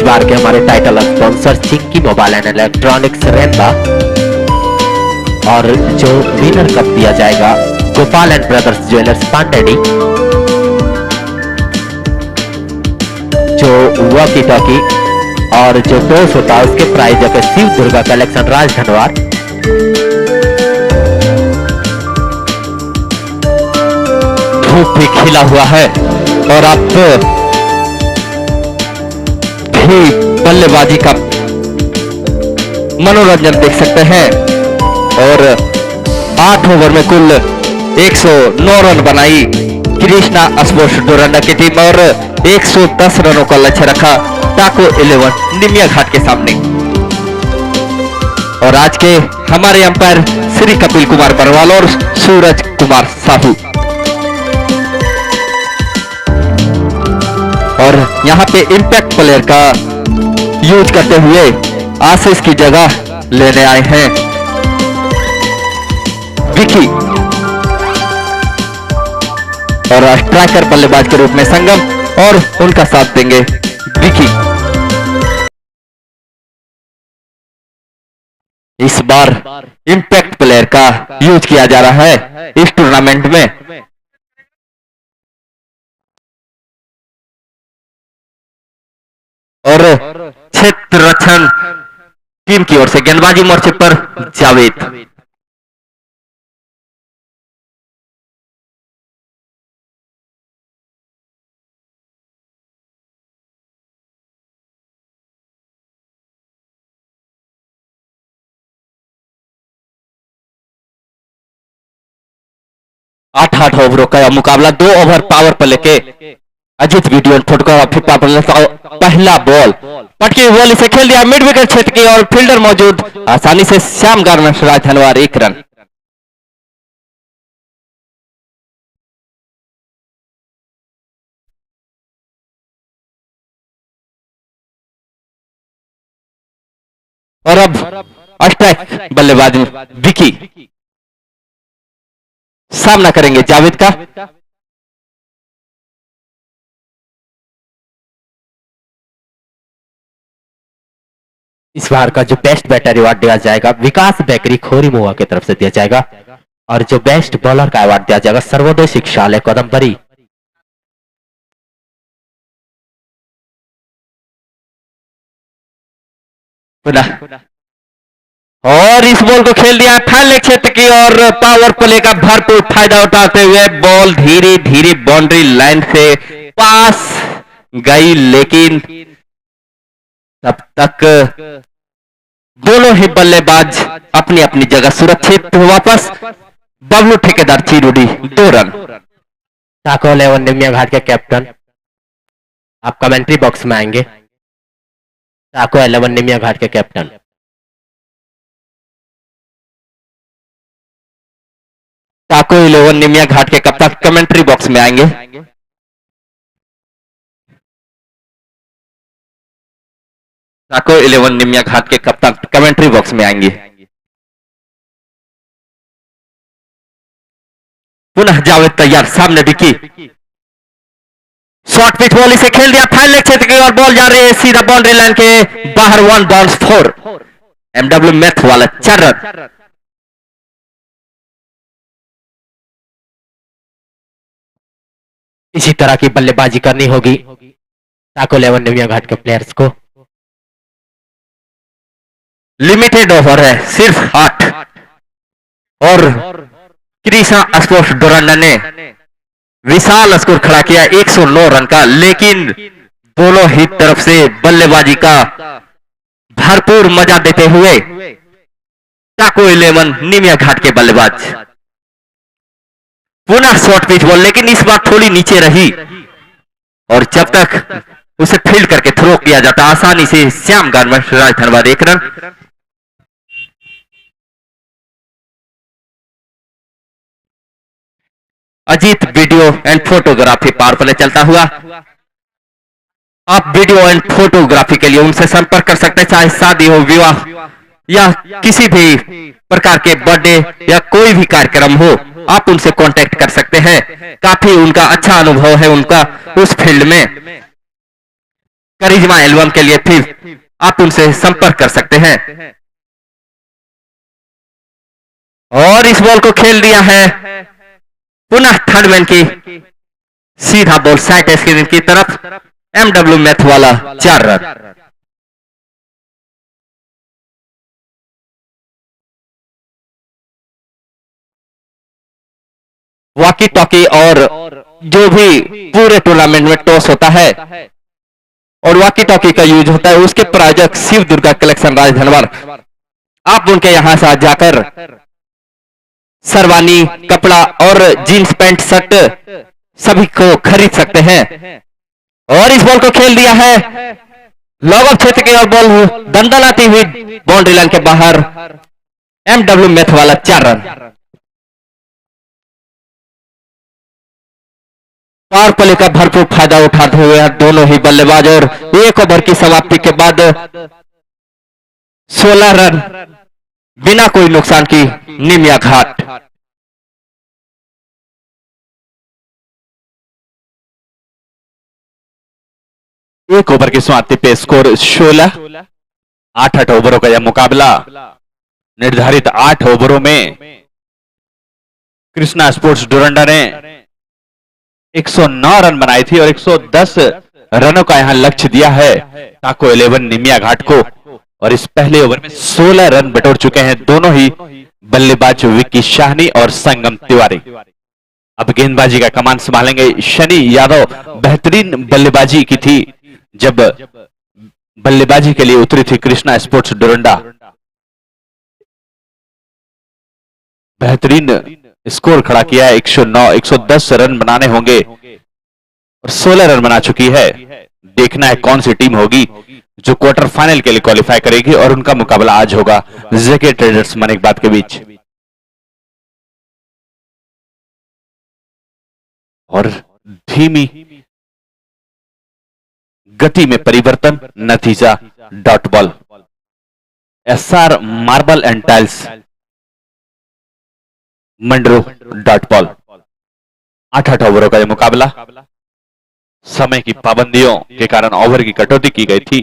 बार के हमारे title sponsor Chinki mobile and electronics रेंदा, और जो विनर कप दिया जाएगा गोपाल एंड ब्रदर्स ज्वेलर्स पांडेडी, जो वॉकी टॉकी और जो टॉस होता है उसके प्राइज है शिव दुर्गा कलेक्शन राजधनवार। धूप भी खिला हुआ है और आप भी बल्लेबाजी का मनोरंजन देख सकते हैं। और 8 ओवर में कुल 109 रन बनाई कृष्णा स्पोर्ट्स डोरंडा की टीम और 110 रनों का लक्ष्य रखा टाको 11 निमिया घाट के सामने। और आज के हमारे अंपायर श्री कपिल कुमार बरवाल और सूरज कुमार साहू। और यहाँ पे इंपैक्ट प्लेयर का यूज करते हुए आशीष की जगह लेने आए हैं विकी, और स्ट्राइकर बल्लेबाज के रूप में संगम और उनका साथ देंगे विकी। इस बार इंपैक्ट प्लेयर का यूज किया जा रहा है इस टूर्नामेंट में। और क्षेत्र रक्षण टीम की ओर से गेंदबाजी मोर्चे पर जावेद। आठ ओवरों का मुकाबला, 2 ओवर पावर प्ले के अजीत वीडियो फोटोग्राफी पहला बॉल पटकी बॉल इसे खेल दिया मिड विकेट क्षेत्र की और फील्डर मौजूद, आसानी से श्याम गार्मेंट्स राजधनवार 1 रन। और अब स्ट्राइक बल्लेबाज विकी सामना करेंगे जावेद का। इस बार का जो बेस्ट बैटर अवार्ड दिया जाएगा विकास बेकरी खोरी मुआ की तरफ से दिया जाएगा, और जो बेस्ट बॉलर का अवार्ड दिया जाएगा सर्वोदय शिक्षालय कदमबरी। और इस बॉल को खेल दिया फाइनल क्षेत्र की और पावर प्ले का भरपूर फायदा उठाते हुए बॉल धीरे धीरे बाउंड्री लाइन से पास गई, लेकिन तब तक दोनों ही बल्लेबाज अपनी अपनी जगह सुरक्षित वापस। बबलू ठेकेदार चिरुडी 2 रन। टाको 11 निमिया घाट के कैप्टन आप कमेंट्री बॉक्स में आएंगे। टाको 11 निमिया घाट के कैप्टन। टाको 11 निमिया घाट के कप्तान कमेंट्री बॉक्स में आएंगे। टाको 11 निमिया घाट के कप्तान कमेंट्री बॉक्स में आएंगे। पुनः जावेद तैयार, सामने विक्की, शॉर्ट पिच बॉल इसे खेल दिया फाइनल लेग क्षेत्र की ओर, बॉल जा रही है सीधा बाउंड्री लाइन के बाहर, 1 बाउंस 4, एमडब्ल्यू मैथ वाला 4 रन। इसी तरह की बल्लेबाजी करनी होगी टाको 11 निमिया घाट के प्लेयर्स को। लिमिटेड ओवर है, सिर्फ 8, और कृष्णा स्पोर्ट्स डोरंडा ने विशाल स्कोर खड़ा किया 109 रन का, लेकिन दोनों ही तरफ से बल्लेबाजी का भरपूर मजा देते हुए टाको 11 निमिया घाट के बल्लेबाज, पुनः शॉर्ट पिच बॉल, लेकिन इस बार थोड़ी नीचे रही, और जब तक उसे फील्ड करके थ्रो किया जाता आसानी से Shyam garments Raj Dhanbad 1 run. Ajit video and photography power play चलता हुआ। आप वीडियो एंड फोटोग्राफी के लिए उनसे संपर्क कर सकते हैं, चाहे शादी हो, विवाह या किसी भी प्रकार के बर्थडे या कोई भी कार्यक्रम हो, आप उनसे कांटेक्ट कर सकते हैं। काफी उनका अच्छा अनुभव है उनका उस फील्ड में। करिश्मा एल्बम के लिए फिर आप उनसे संपर्क कर सकते हैं। और इस बॉल को खेल दिया है पुनः थर्ड मैन की सीधा बॉल साइड स्क्रीन की तरफ, एमडब्ल्यू मैथ वाला 4 रन। वॉकी टॉकी और जो भी पूरे टूर्नामेंट में टॉस होता है और वॉकी टॉकी का यूज होता है, उसके प्रायोजक शिव दुर्गा कलेक्शन राज धनबाद। आप उनके यहां से जाकर सरवानी कपड़ा और जीन्स पैंट शर्ट सभी को खरीद सकते हैं। और इस बॉल को खेल दिया है लॉग ऑफ क्षेत्र की ओर, बॉल दंदलाती हुई बाउंड्री लाइन के बाहर, एमडब्ल्यू मैथ वाला 4 रन। पावर प्ले का भरपूर फायदा उठाते हुए दोनों ही बल्लेबाज, और 1 ओवर की समाप्ति के बाद 16 रन बिना कोई नुकसान की निमिया घाट। एक ओवर की समाप्ति पे स्कोर 16। 8 ओवरों का यह मुकाबला, निर्धारित 8 ओवरों में कृष्णा स्पोर्ट्स डोरंडा ने 109 रन बनाई थी और 110 रनों का यहां लक्ष्य दिया है टाको 11 निमिया घाट को। और इस पहले ओवर में 16 रन बटोर चुके हैं दोनों ही बल्लेबाज विक्की शाहनी और संगम तिवारी। अब गेंदबाजी का कमान संभालेंगे शनि यादव। बेहतरीन बल्लेबाजी की थी जब बल्लेबाजी के लिए उतरी थी कृष्णा स्पोर्ट्स डोरंडा। बेहतरीन स्कोर खड़ा किया है 109, 110 रन बनाने होंगे और 16 रन बना चुकी है। देखना है कौन सी टीम होगी जो क्वार्टर फाइनल के लिए क्वालिफाई करेगी, और उनका मुकाबला आज होगा जेके ट्रेडर्स मनिकबाद के बीच। और धीमी गति में परिवर्तन, नतीजा dot ball. SR marble and tiles Mandro dot ball. 8 ओवरों का यह मुकाबला, समय की पाबंदियों के कारण ओवर की कटौती की गई थी।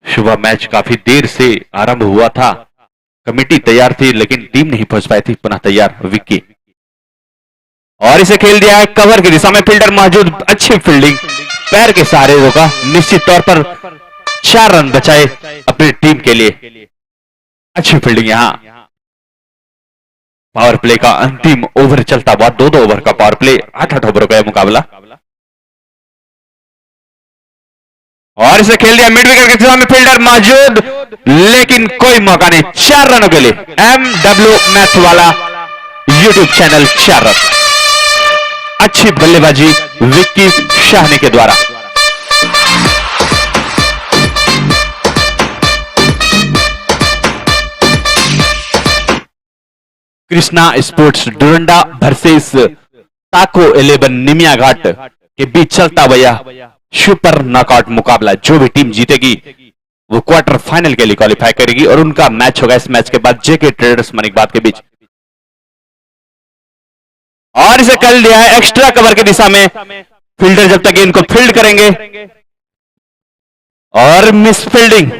सुबह मैच काफी देर से आरंभ हुआ था, कमेटी तैयार थी लेकिन टीम नहीं पहुंच पाई थी। पुनः तैयार विक्की, और इसे खेल दिया है कवर की दिशा में, फील्डर मौजूद, अच्छी फील्डिंग, पैर के सहारे रोका, निश्चित तौर पर 4 रन बचाए अपनी टीम के लिए। अच्छी फील्डिंग यहां। पावर प्ले का अंतिम ओवर चलता हुआ, 2-2 ओवर का पावर प्ले, 8 ओवरों का यह मुकाबला। और इसे खेल दिया मिड विकेट के दिशा में, फील्डर मौजूद लेकिन कोई मौका नहीं। 4 रनों के लिए एमडब्ल्यू मैथ वाला यूट्यूब चैनल 4 रन। अच्छी बल्लेबाजी विक्की शाहनी के द्वारा। कृष्णा स्पोर्ट्स डोरंडा वर्सेस ताको 11 निमिया घाट के बीच चलता हुआ सुपर नॉकआउट मुकाबला। जो भी टीम जीतेगी वो क्वार्टर फाइनल के लिए क्वालिफाई करेगी और उनका मैच होगा इस मैच के बाद जेके ट्रेडर्स मनिकबाद के बीच। और इसे कर दिया है एक्स्ट्रा कवर की दिशा में। फील्डर जब तक गेंद को फील्ड करेंगे और मिस फील्डिंग,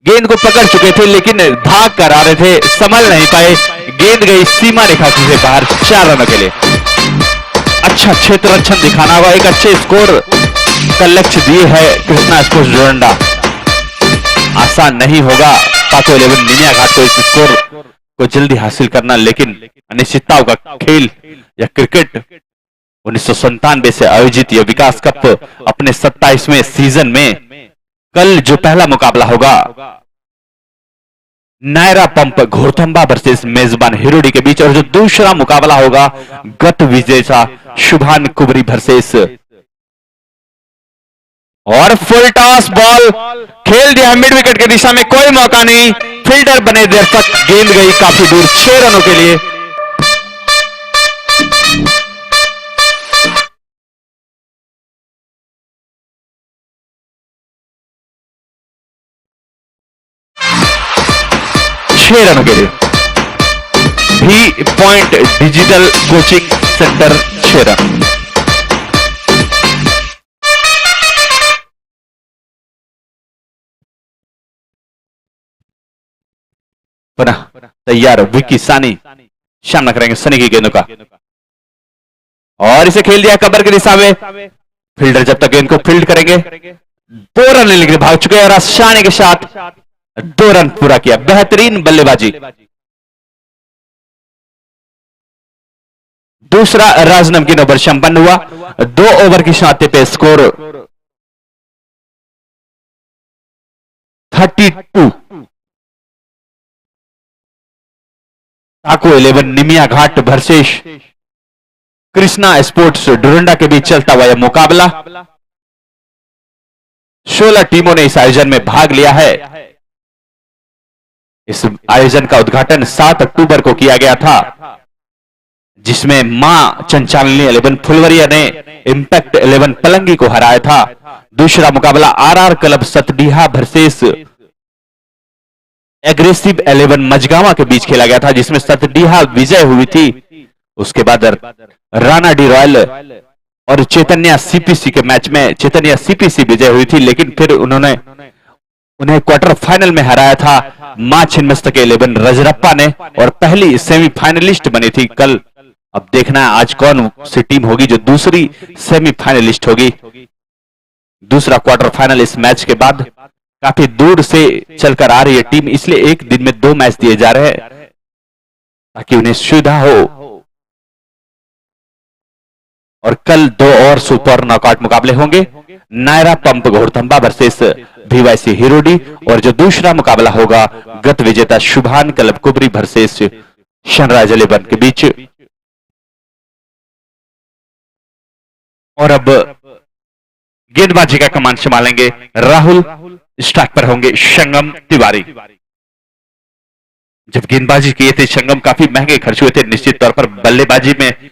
गेंद को पकड़ चुके थे लेकिन भाग कर आ रहे थे, संभल नहीं पाए, गेंद गई सीमा रेखा से बाहर 4 रनों के लिए। अच्छा क्षेत्र रक्षण दिखाना हुआ, एक अच्छे स्कोर का लक्ष्य दिए है कृष्णा स्पोर्ट्स डोरंडा। आसान नहीं होगा ताको 11 निमिया घाट को इस स्कोर को जल्दी हासिल करना, लेकिन अनिश्चितताओं का खेल या क्रिकेट 1997 से आयोजित यह विकास कप अपने 27वें सीजन में कल जो पहला मुकाबला होगा नायरा पंप घोरथंबा वर्सेस मेजबान हिरोडी के बीच, और जो दूसरा मुकाबला होगा गत विजेता शुभान कुबरी वर्सेस। और फुल टॉस बॉल खेल दिया मिड विकेट की दिशा में, कोई मौका नहीं, फील्डर बने देर तक, गेंद गई काफी दूर 6 रनों के लिए। रनों के लिए भी point digital coaching centre 6 run. पुनः तैयार विकी सानी सामना करेंगे सनी की गेंदों का, और इसे खेल दिया कबर की दिशा में। फील्डर जब तक गेंद को फील्ड करेंगे 2 रन लेने के लिए भाग चुके हैं और आसानी के साथ 2 रन पूरा किया। बेहतरीन बल्लेबाजी। दूसरा राज नमकीन ओवर संपन्न हुआ। 2 ओवर की शांति पे स्कोर 32। ताको 11 निमिया घाट वर्सेस कृष्णा स्पोर्ट्स डोरंडा के बीच चलता हुआ यह मुकाबला। 16 टीमों ने इस आयोजन में भाग लिया है। इस आयोजन का उद्घाटन 7 अक्टूबर को किया गया था, जिसमें मां चंचालिनी 11 फुलवरिया ने इंपैक्ट 11 पलंगी को हराया था। दूसरा मुकाबला आरआर क्लब सतडीहा वर्सेस एग्रेसिव 11 मजगावा के बीच खेला गया था, जिसमें सतडीहा विजय हुई थी। उसके बाद राणा डी रॉयल और चैतन्य सीपीसी के मैच में चैतन्य सीपीसी विजय हुई थी, लेकिन फिर उन्हें क्वार्टर फाइनल में हराया था मां छिन्नमस्तक 11 रजरप्पा ने, और पहली सेमीफाइनलिस्ट बनी थी कल। अब देखना है आज कौन सी टीम होगी जो दूसरी सेमीफाइनलिस्ट होगी। दूसरा क्वार्टर फाइनल इस मैच के बाद काफी दूर से चलकर आ रही है टीम, इसलिए एक दिन में 2 मैच दिए जा रहे हैं ताकि उन्हें सुविधा हो। और कल 2 और सुपर नॉकआउट मुकाबले होंगे, नायरा पंप घोरथंबा वर्सेस भीवाईसी हिरोडी, और जो दूसरा मुकाबला होगा गत विजेता शुभान क्लब कुबरी वर्सेस सनराइज 11 के बीच। और अब गेंदबाजी का कमान संभालेंगे राहुल, स्ट्राइक पर होंगे संगम तिवारी। जब गेंदबाजी किए थे संगम काफी महंगे खर्च हुए थे, निश्चित तौर पर बल्लेबाजी में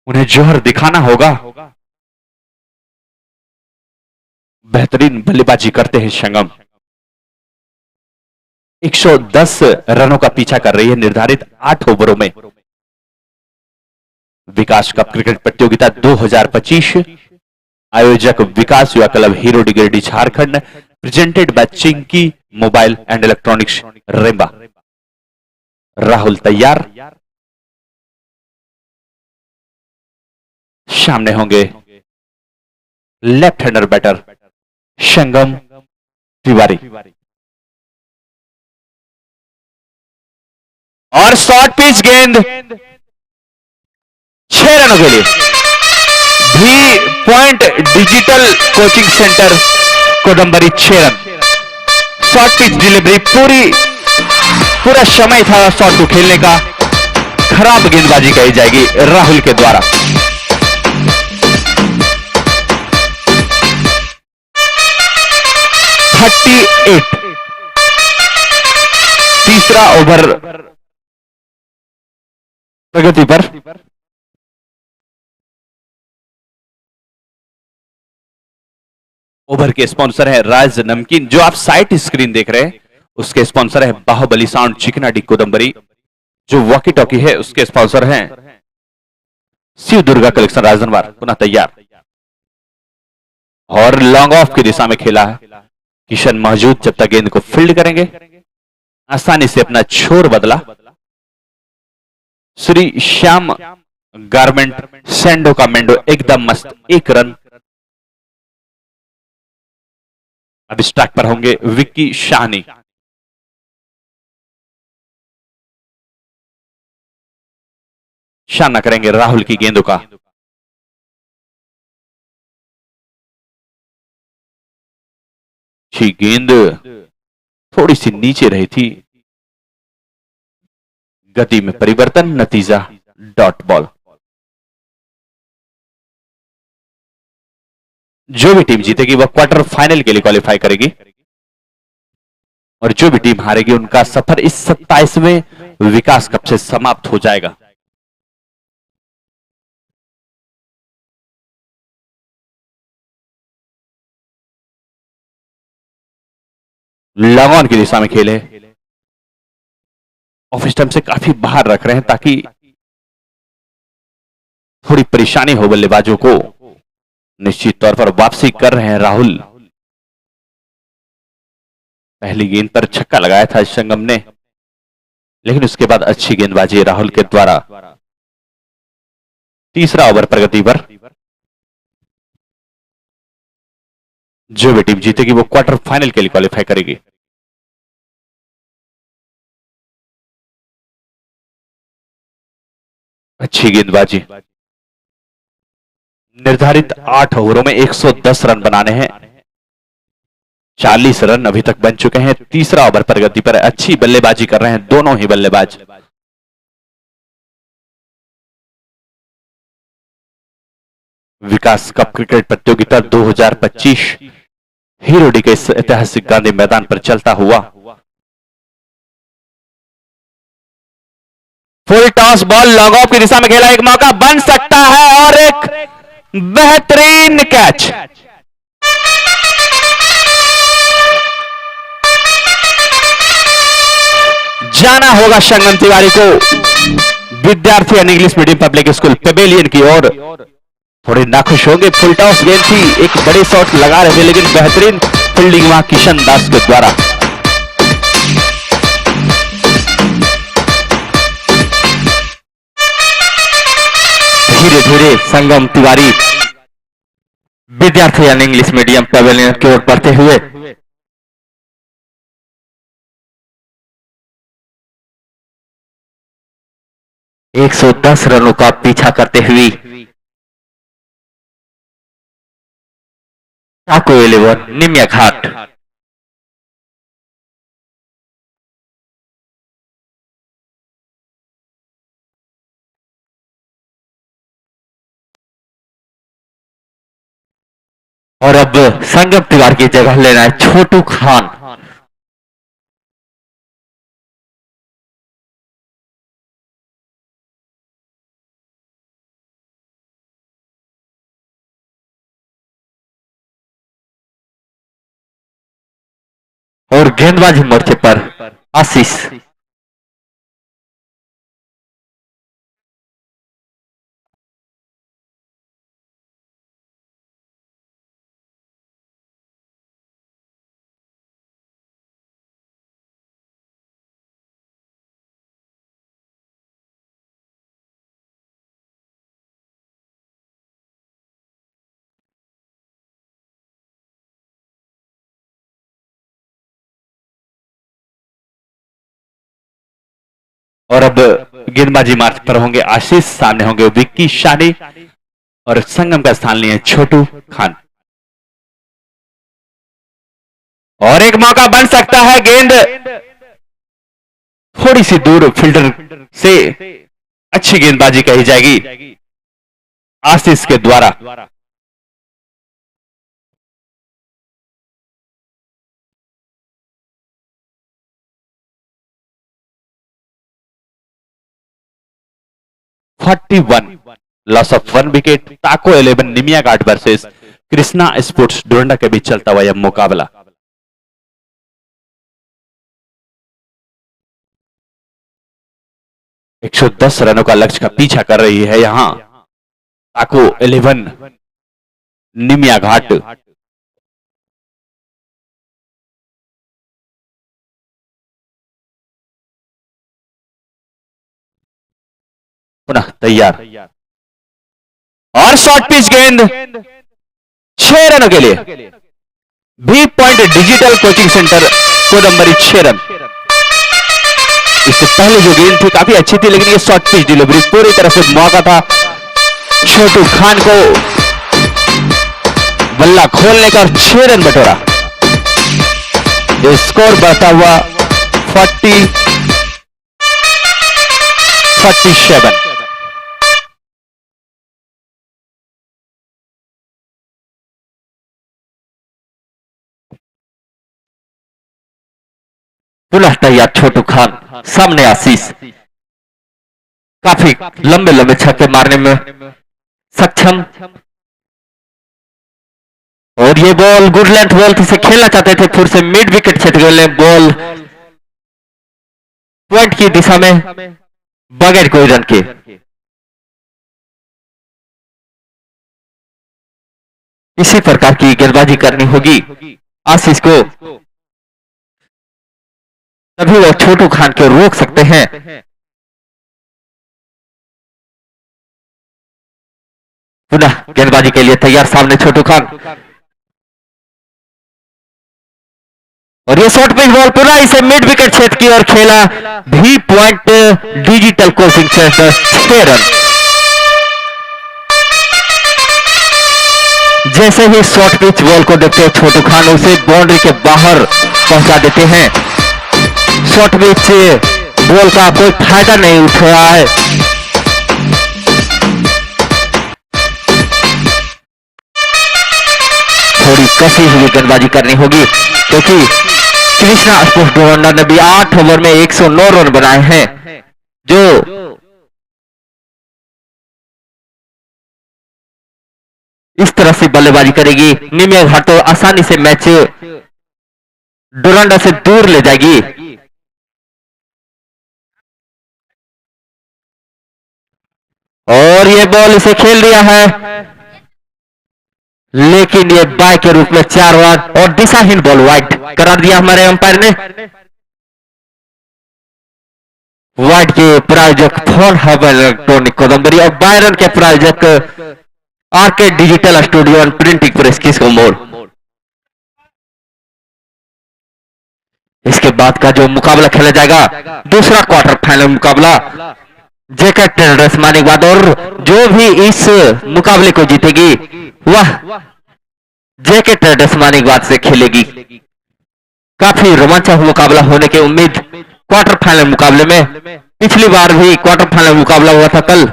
उन्हें जोहर दिखाना होगा। बेहतरीन बल्लेबाजी करते हैं संगम। 110 रनों का पीछा कर रही है निर्धारित 8 ओवरों में। विकास कप क्रिकेट प्रतियोगिता 2025, आयोजक विकास युवा क्लब हिरोडी Giridih Jharkhand, presented by Chinki mobile and electronics रेंबा। राहुल तैयार, सामने होंगे left hander batter Sangam Tiwari. और शॉर्ट पिच गेंद 6 रनों के लिए। भी पॉइंट डिजिटल कोचिंग सेंटर कोडम्बरी 6 रन। शॉर्ट पिच डिलीवरी पूरा समय था शॉट को खेलने का। खराब गेंदबाजी कही जाएगी राहुल के द्वारा। तीसरा ओवर प्रगति पर। ओवर के स्पॉन्सर है राज नमकीन। जो आप साइट स्क्रीन देख रहे हैं उसके स्पॉन्सर है बाहुबली साउंड चिकनाडी कोदम्बरी। जो वॉकी टॉकी है उसके स्पॉन्सर हैं शिव दुर्गा कलेक्शन राजनवार पुनः तैयार। और लॉन्ग ऑफ की दिशा में खेला है किशन मौजूद। जब तक गेंद को फील्ड करेंगे आसानी से अपना छोर बदला। श्री श्याम गारमेंट सैंडो का मेंडो एकदम मस्त, 1 रन। अब स्ट्राइक पर होंगे विक्की शाहनी। सामना करेंगे राहुल की गेंदों का। गेंद थोड़ी सी नीचे रही थी। गति में परिवर्तन, नतीजा डॉट बॉल। जो भी टीम जीतेगी वह क्वार्टर फाइनल के लिए क्वालिफाई करेगी और जो भी टीम हारेगी उनका सफर इस 27वें विकास कप से समाप्त हो जाएगा। लॉन्ग ऑन की दिशा में खेले, ऑफ स्टंप से काफी बाहर रख रहे हैं ताकि थोड़ी परेशानी हो बल्लेबाजों को। निश्चित तौर पर वापसी कर रहे हैं राहुल। पहली गेंद पर छक्का लगाया था संगम ने, लेकिन उसके बाद अच्छी गेंदबाजी राहुल के द्वारा। तीसरा ओवर प्रगति पर। जो भी टीम जीतेगी वो क्वार्टर फाइनल के लिए क्वालिफाई करेगी। अच्छी गेंदबाजी। निर्धारित 8 ओवरों में 110 रन बनाने हैं। 40 रन अभी तक बन चुके हैं। तीसरा ओवर प्रगति पर। अच्छी बल्लेबाजी कर रहे हैं दोनों ही बल्लेबाज। विकास कप क्रिकेट प्रतियोगिता 2025 हीरोडी के इस ऐतिहासिक गांधी मैदान पर चलता हुआ। Full toss ball long off की दिशा में खेला, एक मौका बन सकता है और एक बेहतरीन कैच। जाना होगा संगम तिवारी को विद्यार्थी and English medium public school pavilion की ओर। थोड़े नाखुश होंगे। फुल टॉस गेंद थी, एक बड़े शॉट लगा रहे थे लेकिन बेहतरीन फील्डिंग वहां किशन दास के द्वारा। धीरे धीरे संगम तिवारी विद्यार्थी एंड इंग्लिश मीडियम पेवेलियन की ओर बढ़ते हुए। एक 110 रनों का पीछा करते हुए टाको 11 निमिया घाट। और अब संगम तिवारी की जगह लेना है छोटू खान। और गेंदबाजी मोर्चे पर आशीष। और अब गेंदबाजी मार्च पर होंगे आशीष, सामने होंगे विक्की शानी और संगम का स्थान लिए छोटू खान। और एक मौका बन सकता है, गेंद थोड़ी सी दूर फील्डर से अच्छी गेंदबाजी कही जाएगी आशीष के द्वारा। 41, लॉस ऑफ 1 विकेट। ताको 11 निमिया घाट वर्सेस कृष्णा स्पोर्ट्स डोरंडा के बीच चलता हुआ यह मुकाबला। एक 110 रनों का लक्ष्य का पीछा कर रही है यहां ताको 11 निमिया घाट। पुनः तैयार और शॉर्ट पिच गेंद 6 रनों के लिए। भी पॉइंट डिजिटल कोचिंग सेंटर कोदम्बरी 6 रन। इससे पहले जो गेंद थी काफी अच्छी थी, लेकिन ये शॉर्ट पिच डिलीवरी पूरी तरह से मौका था छोटू खान को बल्ला खोलने का और 6 रन बटोरा। स्कोर बढ़ता हुआ 47। पुनः तैयार छोटू खान, सामने आशीष। काफी लंबे लंबे छक्के मारने में सक्षम। और ये बॉल गुड लेंथ बॉल से खेलना चाहते थे, फिर से मिड विकेट क्षेत्र में बॉल पॉइंट की दिशा में बगैर कोई रन के। इसी प्रकार की गेंदबाजी करनी होगी आशीष को, तभी वो छोटू खान को रोक सकते हैं। पुनः गेंदबाजी के लिए तैयार सामने छोटू खान। और ये शॉर्ट पिच बॉल पुनः इसे मिड विकेट क्षेत्र की ओर खेला। भी point digital coaching centre 6 run. जैसे ही शॉर्ट पिच बॉल को देखते हैं छोटू खान उसे बाउंड्री के बाहर पहुंचा देते हैं। शॉर्ट पिच बॉल का कोई फायदा नहीं उठ रहा है। थोड़ी कसी हुई गेंदबाजी करनी होगी, क्योंकि कृष्णा स्पोर्ट्स डोरंडा ने भी 8 ओवर में 109 रन बनाए हैं, जो इस तरह से बल्लेबाजी करेगी निमिया घाट तो आसानी से मैच डोरंडा से दूर ले जाएगी। और ये बॉल इसे खेल दिया है, लेकिन ये बाय के रूप में 4 रन और दिशाहीन बॉल वाइड करार दिया हमारे अंपायर ने। वाइड के प्रायोजक फोन हब इलेक्ट्रॉनिक कोदम्बरी और बायरन के प्रायोजक RK digital studio and printing press किसको मोड़। इसके बाद का जो मुकाबला खेला जाएगा, दूसरा क्वार्टर फाइनल मुकाबला जैकेट ट्रेडर्स मानिकबाद, और जो भी इस मुकाबले को जीतेगी वह जैकेट ट्रेडर्स मानिकबाद से खेलेगी। काफी रोमांचक मुकाबला होने की उम्मीद क्वार्टर फाइनल मुकाबले में। पिछली बार भी क्वार्टर फाइनल मुकाबला हुआ था कल,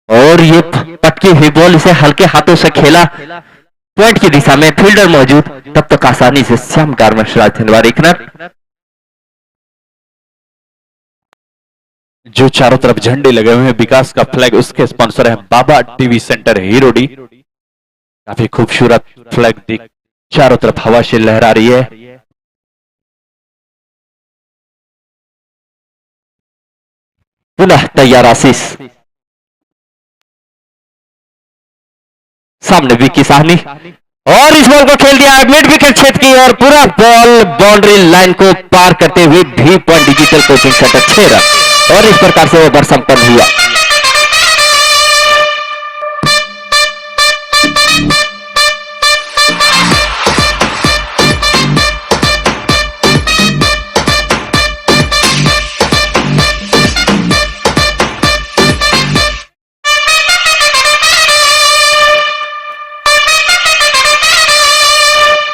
और ये पटकी हुई बॉल इसे हल्के हाथों से खेला पॉइंट की दिशा में, फील्डर मौजूद, तब तक आसानी से श्याम गारमेंट्स राजधनवारी जो चारों तरफ झंडे लगे हुए हैं, विकास का फ्लैग, उसके स्पॉन्सर है बाबा टीवी सेंटर हीरोडी। काफी खूबसूरत फ्लैग चारों तरफ हवा से लहरा रही है। पुनः तैयार आशीष, सामने विकी साहनी, और इस बॉल को खेल दिया है मिड विकेट क्षेत्र की और पूरा बॉल बाउंड्री लाइन को पार करते हुए भी point digital coaching centre 6 run, और इस प्रकार से ओवर संपन्न हुआ।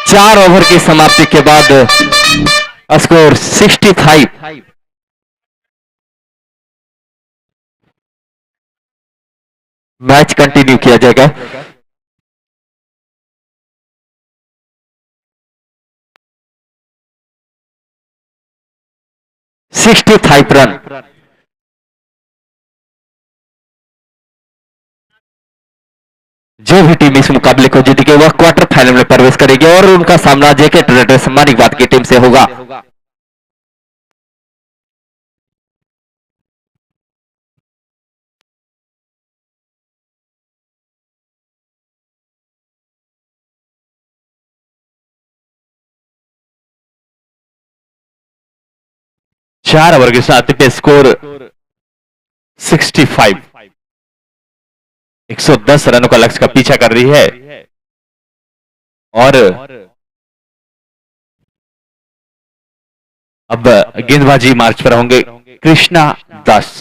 चार ओवर की समाप्ति के बाद स्कोर 65। मैच कंटिन्यू किया जाएगा। Sixty 65 run. जो भी टीम इस मुकाबले को जीतेगी वह क्वार्टर फाइनल में प्रवेश करेगी और उनका सामना जेके ट्रेडर्स मानिकबाद की टीम से होगा। चार ओवर के साथ पे स्कोर 65, 110 रनों का लक्ष्य का पीछा कर रही है। और अब गेंदबाजी मार्च पर होंगे कृष्णा दास।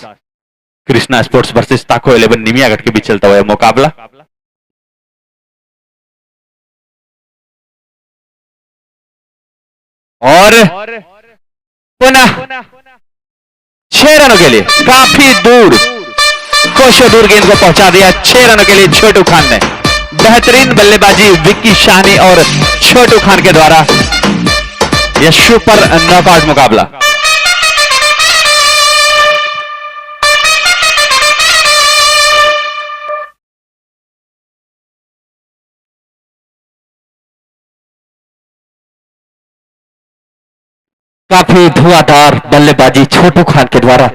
कृष्णा स्पोर्ट्स वर्सेस ताको 11 निमियागढ़ के बीच चलता हुआ मुकाबला। और पुनः 6 रनों के लिए काफी दूर, कोशों दूर गेंद को पहुंचा दिया। 6 रनों के लिए छोटू खान ने। बेहतरीन बल्लेबाजी विक्की शानी और छोटू खान के द्वारा यह सुपर नॉकआउट मुकाबला। काफी धुआंधार बल्लेबाजी छोटू खान के द्वारा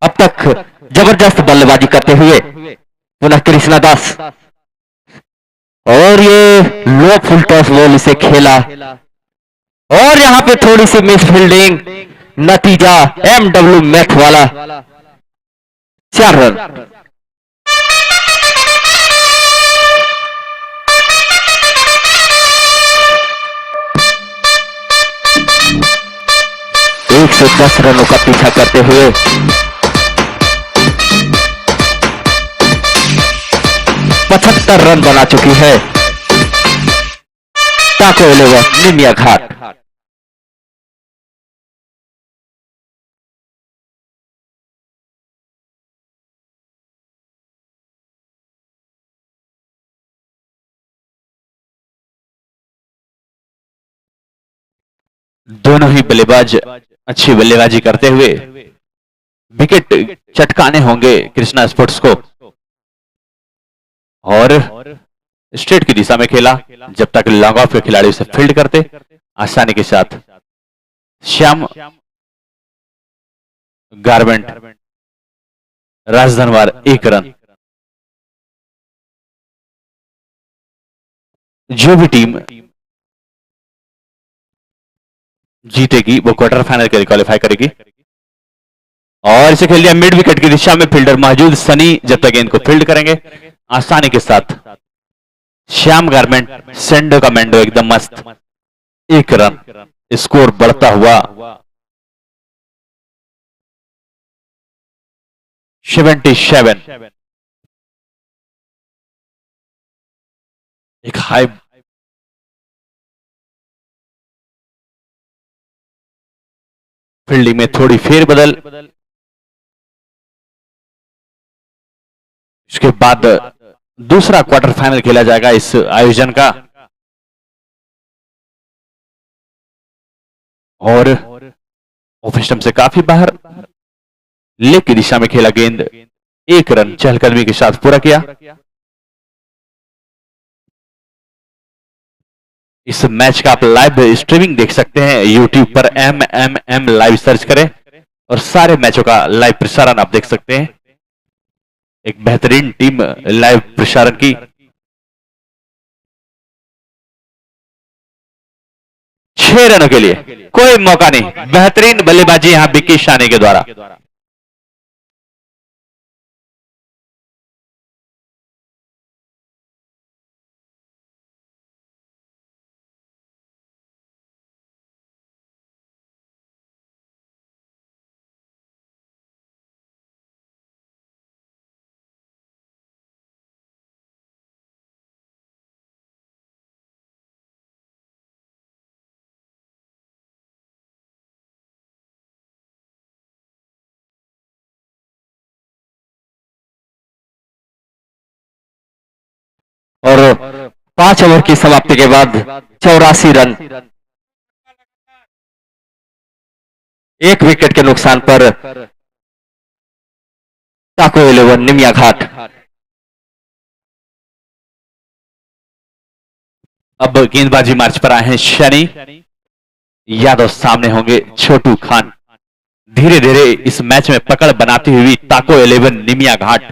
अब तक जबरदस्त बल्लेबाजी करते हुए पुनः कृष्णा दास। और ये लो फुल टॉस बॉल इसे खेला और यहां पे थोड़ी सी मिस फील्डिंग, नतीजा एमडब्ल्यू मैथ वाला 4 रन। एक सौ 10 रनों का पीछा करते हुए 75 रन बना चुकी है ताको 11 निमिया घाट। दोनों ही बल्लेबाज अच्छी बल्लेबाजी करते हुए विकेट चटकाने होंगे कृष्णा स्पोर्ट्स को। और स्ट्रेट की दिशा में खेला, जब तक लॉन्ग ऑफ के खिलाड़ी उसे फील्ड करते आसानी के साथ। Shyam garment Rajdhanwar 1 run. जो भी टीम जीतेगी वो क्वार्टर फाइनल के लिए क्वालिफाई करेगी। और इसे खेल दिया मिड विकेट की दिशा में, फील्डर मौजूद सनी जब तक गेंद को फील्ड करेंगे आसानी के साथ। श्याम गारमेंट सेंडो का मैंडो एकदम मस्त, 1 रन। स्कोर बढ़ता हुआ 77। एक हाई फील्डिंग में थोड़ी फेरबदल, इसके बाद दूसरा क्वार्टर फाइनल खेला जाएगा इस आयोजन का। और ऑफ स्टंप से काफी बाहर, लेग की दिशा में खेला गेंद, 1 रन चहलकदमी के साथ पूरा किया। इस मैच का आप लाइव स्ट्रीमिंग देख सकते हैं YouTube पर MMM लाइव सर्च करें और सारे मैचों का लाइव प्रसारण आप देख सकते हैं। एक बेहतरीन टीम लाइव प्रसारण की। 6 रनों के लिए कोई मौका नहीं, बेहतरीन बल्लेबाजी यहां विक्की शानी के द्वारा। और 5 ओवर की समाप्ति के बाद 84 रन, 1 विकेट के नुकसान पर ताको 11 निमिया घाट अब गेंदबाजी मार्च पर आए हैं शनि यादव, सामने होंगे छोटू खान। धीरे धीरे इस मैच में पकड़ बनाती हुई ताको 11 निमिया घाट।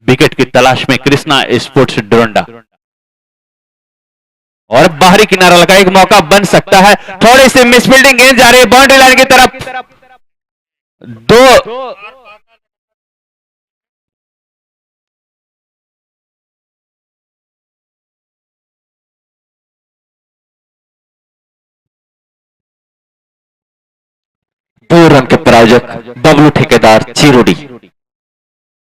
विकेट की तलाश में कृष्णा स्पोर्ट्स डोरंडा। और बाहरी किनारा लगा, एक मौका बन सकता है। थोड़ी सी मिसफील्डिंग, गेंद जा रही है बाउंड्री लाइन की तरफ। दो रन के प्रायोजक बबलू ठेकेदार चिरोडी।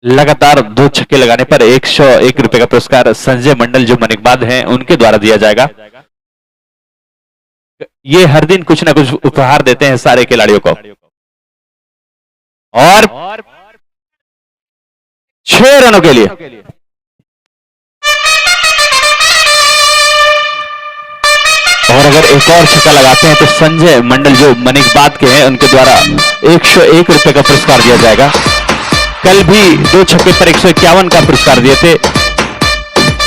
लगातार 2 छक्के लगाने पर 101 रुपए का पुरस्कार संजय मंडल जो मनिकबाज हैं उनके द्वारा दिया जाएगा। ये हर दिन कुछ ना कुछ उपहार देते हैं सारे खिलाड़ियों को। और 6 रनों के लिए और अगर एक और छक्का लगाते हैं तो संजय मंडल जो मनिकबाद के हैं उनके द्वारा 101 रुपए का पुरस्कार दिया जाएगा। कल भी 2 छक्के पर 151 का पुरस्कार दिए थे।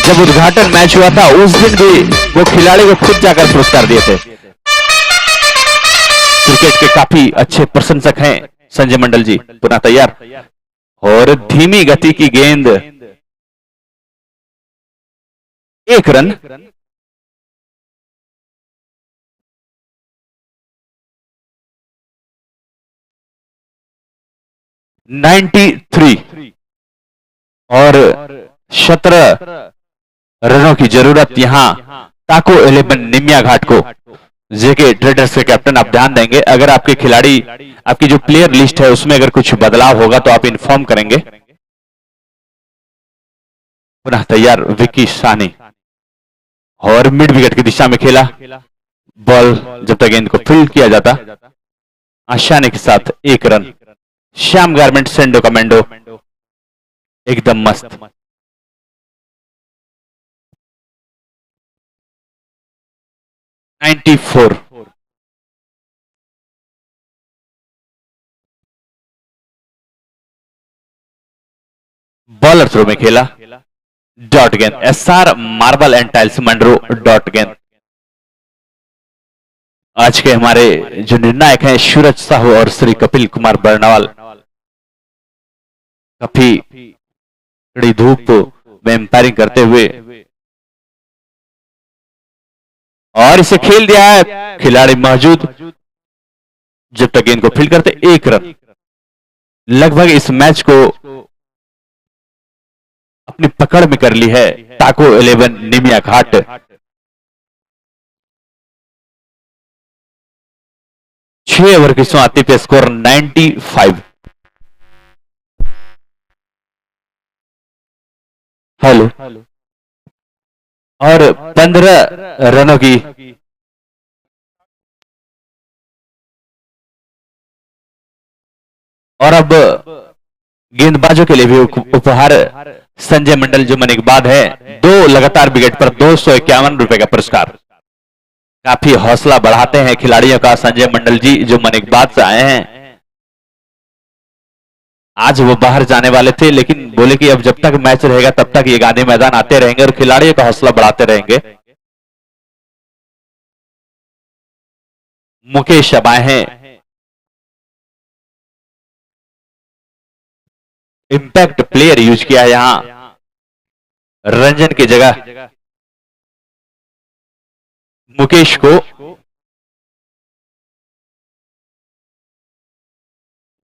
जब उद्घाटन मैच हुआ था उस दिन भी वो खिलाड़ी को खुद जाकर पुरस्कार दिए थे। क्रिकेट के काफी अच्छे प्रशंसक हैं संजय मंडल जी। पुनः तैयार और धीमी गति की गेंद, 1 रन। (93) और 17 रनों की जरूरत यहां ताको 11 निमिया घाट को। जेके ट्रेडर्स के कैप्टन आप ध्यान देंगे, अगर आपके खिलाड़ी, आपकी जो प्लेयर लिस्ट है उसमें अगर कुछ बदलाव होगा तो आप इन्फॉर्म करेंगे। पुनः तैयार विकी सानी और मिड विकेट की दिशा में खेला बॉल। जब तक गेंद को फील्ड किया जाता आसानी के साथ 1 रन। श्याम गारमेंट सेंडो कमेंडो एकदम मस्त। (94) बॉलर थ्रो में खेला डॉट गेंद। SR marble and tiles Mandro dot गेंद। आज के हमारे जो निर्णायक हैं सूरज साहू और श्री कपिल कुमार बर्नवाल। काफी कड़ी धूप में एम्पायरिंग करते हुए और इसे खेल दिया है, खिलाड़ी मौजूद। जब तक गेंद को फील्ड करते 1 रन। लगभग इस मैच को अपनी पकड़ में कर ली है ताको 11 निमिया घाट। छह ओवर की समाप्ति पे स्कोर 95। हेलो और 15 रनों की और अब गेंदबाजों के लिए भी उपहार संजय मंडल जो मनिकबाज है। 2 लगातार विकेट पर 251 रुपए का पुरस्कार। काफी हौसला बढ़ाते हैं खिलाड़ियों का संजय मंडल जी जो मनिकबाज से आए हैं। आज वो बाहर जाने वाले थे लेकिन बोले कि अब जब तक मैच रहेगा तब तक ये गांधी मैदान आते रहेंगे और खिलाड़ियों का हौसला बढ़ाते रहेंगे। मुकेश अब आए हैं इंपैक्ट प्लेयर यूज किया यहां रंजन की जगह। मुकेश को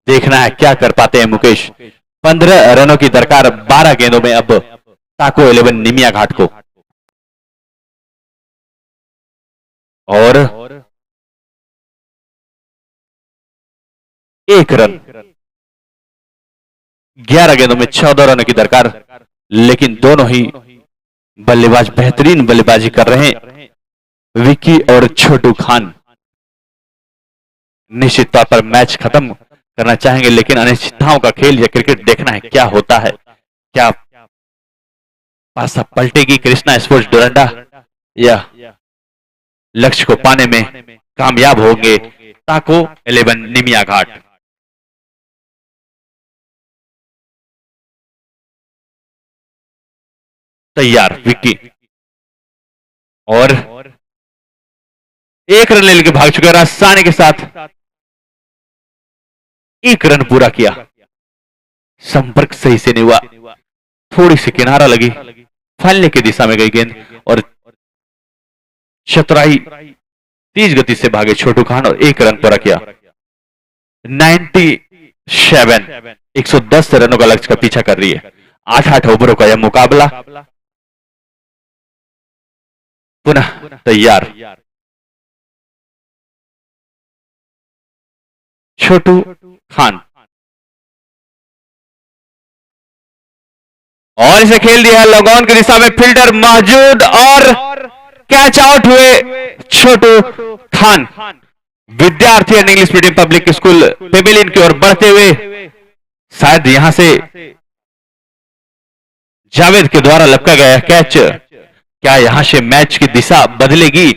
देखना है क्या कर पाते हैं मुकेश। 15 रनों की दरकार 12 गेंदों में अब ताको 11 निमिया घाट को। और 1 रन। 11 गेंदों में 14 रनों की दरकार, लेकिन दोनों ही बल्लेबाज बेहतरीन बल्लेबाजी कर रहे हैं। विकी और छोटू खान निश्चित तौर पर मैच खत्म करना चाहेंगे लेकिन अनिश्चितताओं का खेल या क्रिकेट देखना है क्या होता है। क्या पासा पलटेगी कृष्णा स्पोर्ट्स डोरंडा या लक्ष्य को पाने में कामयाब होंगे ताको 11 निमिया घाट। तैयार विक्की, और एक रन लेके भाग चुका आसानी के साथ, एक रन पूरा किया। संपर्क सही से नहीं हुआ, थोड़ी सी किनारा लगी, फैलने की दिशा में गई गेंद और चतुराई तेज गति से भागे छोटू खान और एक रन पूरा किया। 97 110 रनों का लक्ष्य का पीछा कर रही है। 8 ओवरों का यह मुकाबला। पुनः तैयार छोटू खान, और इसे खेल दिया लॉग ऑन की दिशा में, फील्डर मौजूद और कैच आउट हुए छोटू खान। विद्यार्थी English medium public school Pavilion की ओर बढ़ते हुए, शायद यहां से जावेद के द्वारा लपका गया कैच क्या यहां से मैच की दिशा बदलेगी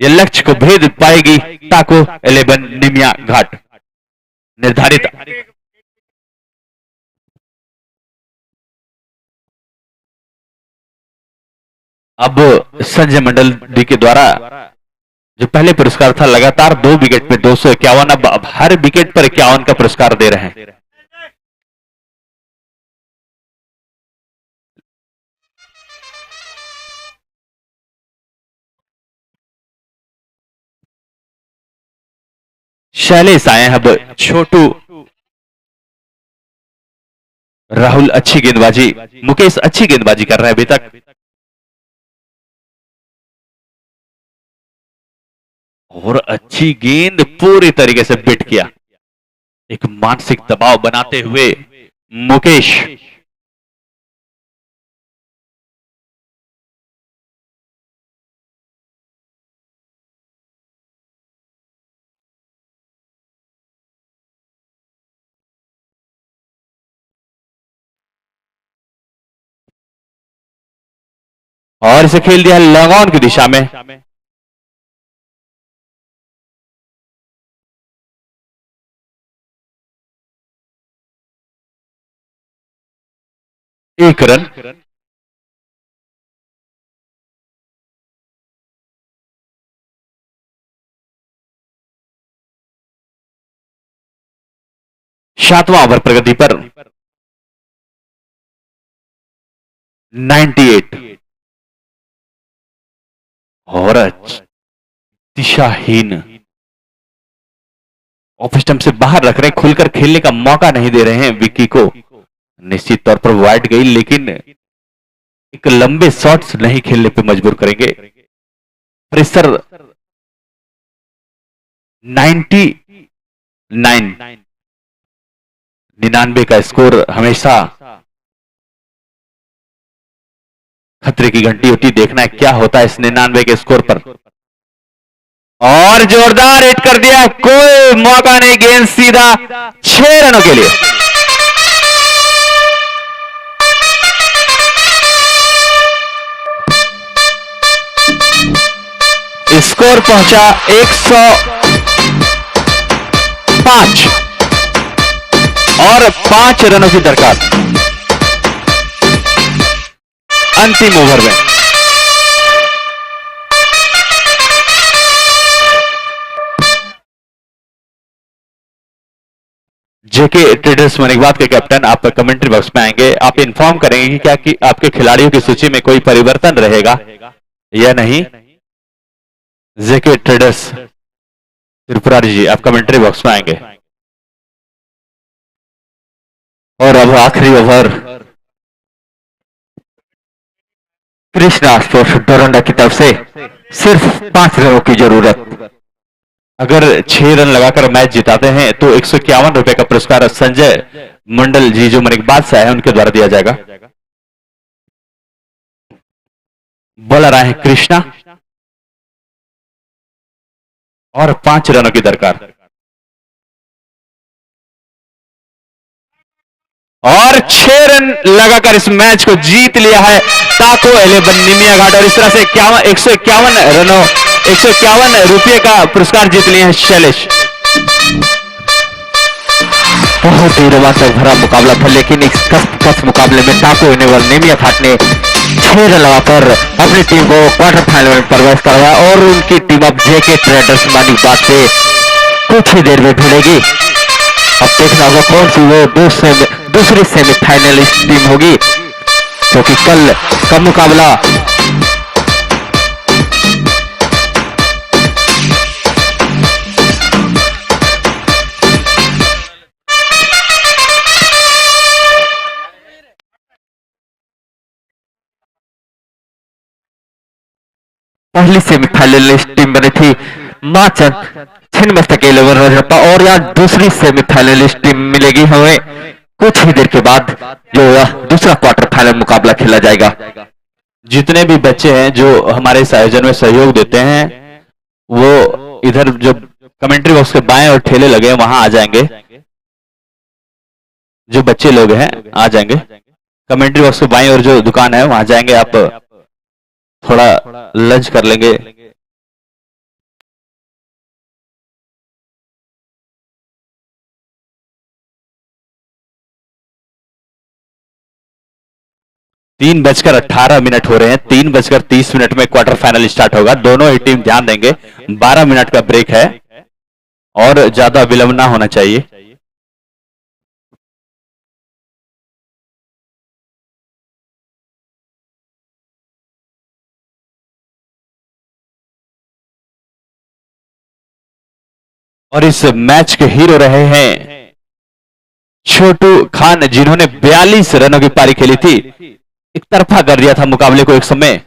या लक्ष्य को भेद पाएगी? टाको 11 निमिया घाट निर्धारित अब संजय मंडल डी के द्वारा जो पहले पुरस्कार था, लगातार 2 विकेट पे 251, अब हर विकेट पर 51 का पुरस्कार दे रहे हैं। शैलेश आए हैं अब, छोटू, राहुल अच्छी गेंदबाजी, मुकेश अच्छी गेंदबाजी कर रहे हैं अभी तक, और अच्छी गेंद पूरी तरीके से बिट किया। एक मानसिक दबाव बनाते हुए मुकेश, और इसे खेल दिया लॉन्ग ऑन की दिशा में। एक रन, सातवां ओवर प्रगति पर 98, और दिशाहीन, ऑफ स्टंप से बाहर रख रहे हैं, खुलकर खेलने का मौका नहीं दे रहे हैं विक्की को। निश्चित तौर पर वाइड गई, लेकिन एक लंबे शॉट्स नहीं खेलने पे मजबूर करेंगे। प्रेशर 99 का स्कोर हमेशा खतरे की घंटी होती। देखना है क्या होता है इस 99 के स्कोर पर, और जोरदार हिट कर दिया, कोई मौका नहीं, गेंद सीधा 6 रनों के लिए। स्कोर पहुंचा 105 और 5 रनों की दरकार अंतिम ओवर में। जेके ट्रेडर्स मनिकबाद के कैप्टन आप कमेंट्री बॉक्स में आएंगे, आप इन्फॉर्म करेंगे कि क्या कि आपके खिलाड़ियों की सूची में कोई परिवर्तन रहेगा या नहीं। जेके ट्रेडर्स त्रिपुरारी जी, आप कमेंट्री बॉक्स में आएंगे। और अब आखिरी ओवर कृष्णा स्पोर्ट्स डोरंडा की तरफ से सिर्फ 5 रनों की जरूरत। अगर 6 रन लगाकर मैच जिताते हैं तो 151 रुपए का पुरस्कार संजय मंडल जी जो मनिकबाद से आए हैं उनके द्वारा दिया जाएगा। बॉलर आए हैं कृष्णा और 5 रनों की दरकार, और 6 रन लगाकर इस मैच को जीत लिया है टाको 11 निमिया घाट, और इस तरह से 151 रनों 151 रुपये का पुरस्कार जीत लिए हैं शैलेश। बहुत ही रोमांचक भरा मुकाबला था, लेकिन इस कस मुकाबले में टाको 11 निमिया घाट ने 6 रन लगाकर अपनी टीम को क्वार्टर फाइनल में प्रवेश करवाया और उनकी टीम अब जेके ट्रेडर्स मानिकबाग से कुछ ही देर में भिड़ेगी। अब देखना होगा कौन सी वो दूसरी सेमीफाइनलिस्ट टीम होगी, क्योंकि कल का मुकाबला पहली सेमीफाइनलिस्ट टीम बनी थी माचन छिन्नमस्ता के 11 रजरप्पा, और यहाँ दूसरी सेमीफाइनलिस्ट टीम मिलेगी हमें कुछ ही देर के बाद, जो दूसरा क्वार्टर फाइनल मुकाबला खेला जाएगा। जितने भी बच्चे हैं जो हमारे इस आयोजन में सहयोग देते हैं, वो इधर जो कमेंट्री बॉक्स के बाएं और ठेले लगे हैं वहां आ जाएंगे। जो बच्चे लोग हैं आ जाएंगे, कमेंट्री बॉक्स के बाएं और जो दुकान है वहां जाएंगे, आप थोड़ा लंच कर लेंगे। तीन बजकर 18 मिनट हो रहे हैं, 3:30 में क्वार्टर फाइनल स्टार्ट होगा। दोनों ही टीम ध्यान देंगे, 12 मिनट का ब्रेक है और ज्यादा विलंब ना होना चाहिए। और इस मैच के हीरो रहे हैं छोटू खान, जिन्होंने 42 रनों की पारी खेली थी, एक तरफा कर दिया था मुकाबले को एक समय।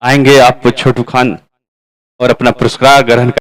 आएंगे आप छोटू खान और अपना पुरस्कार ग्रहण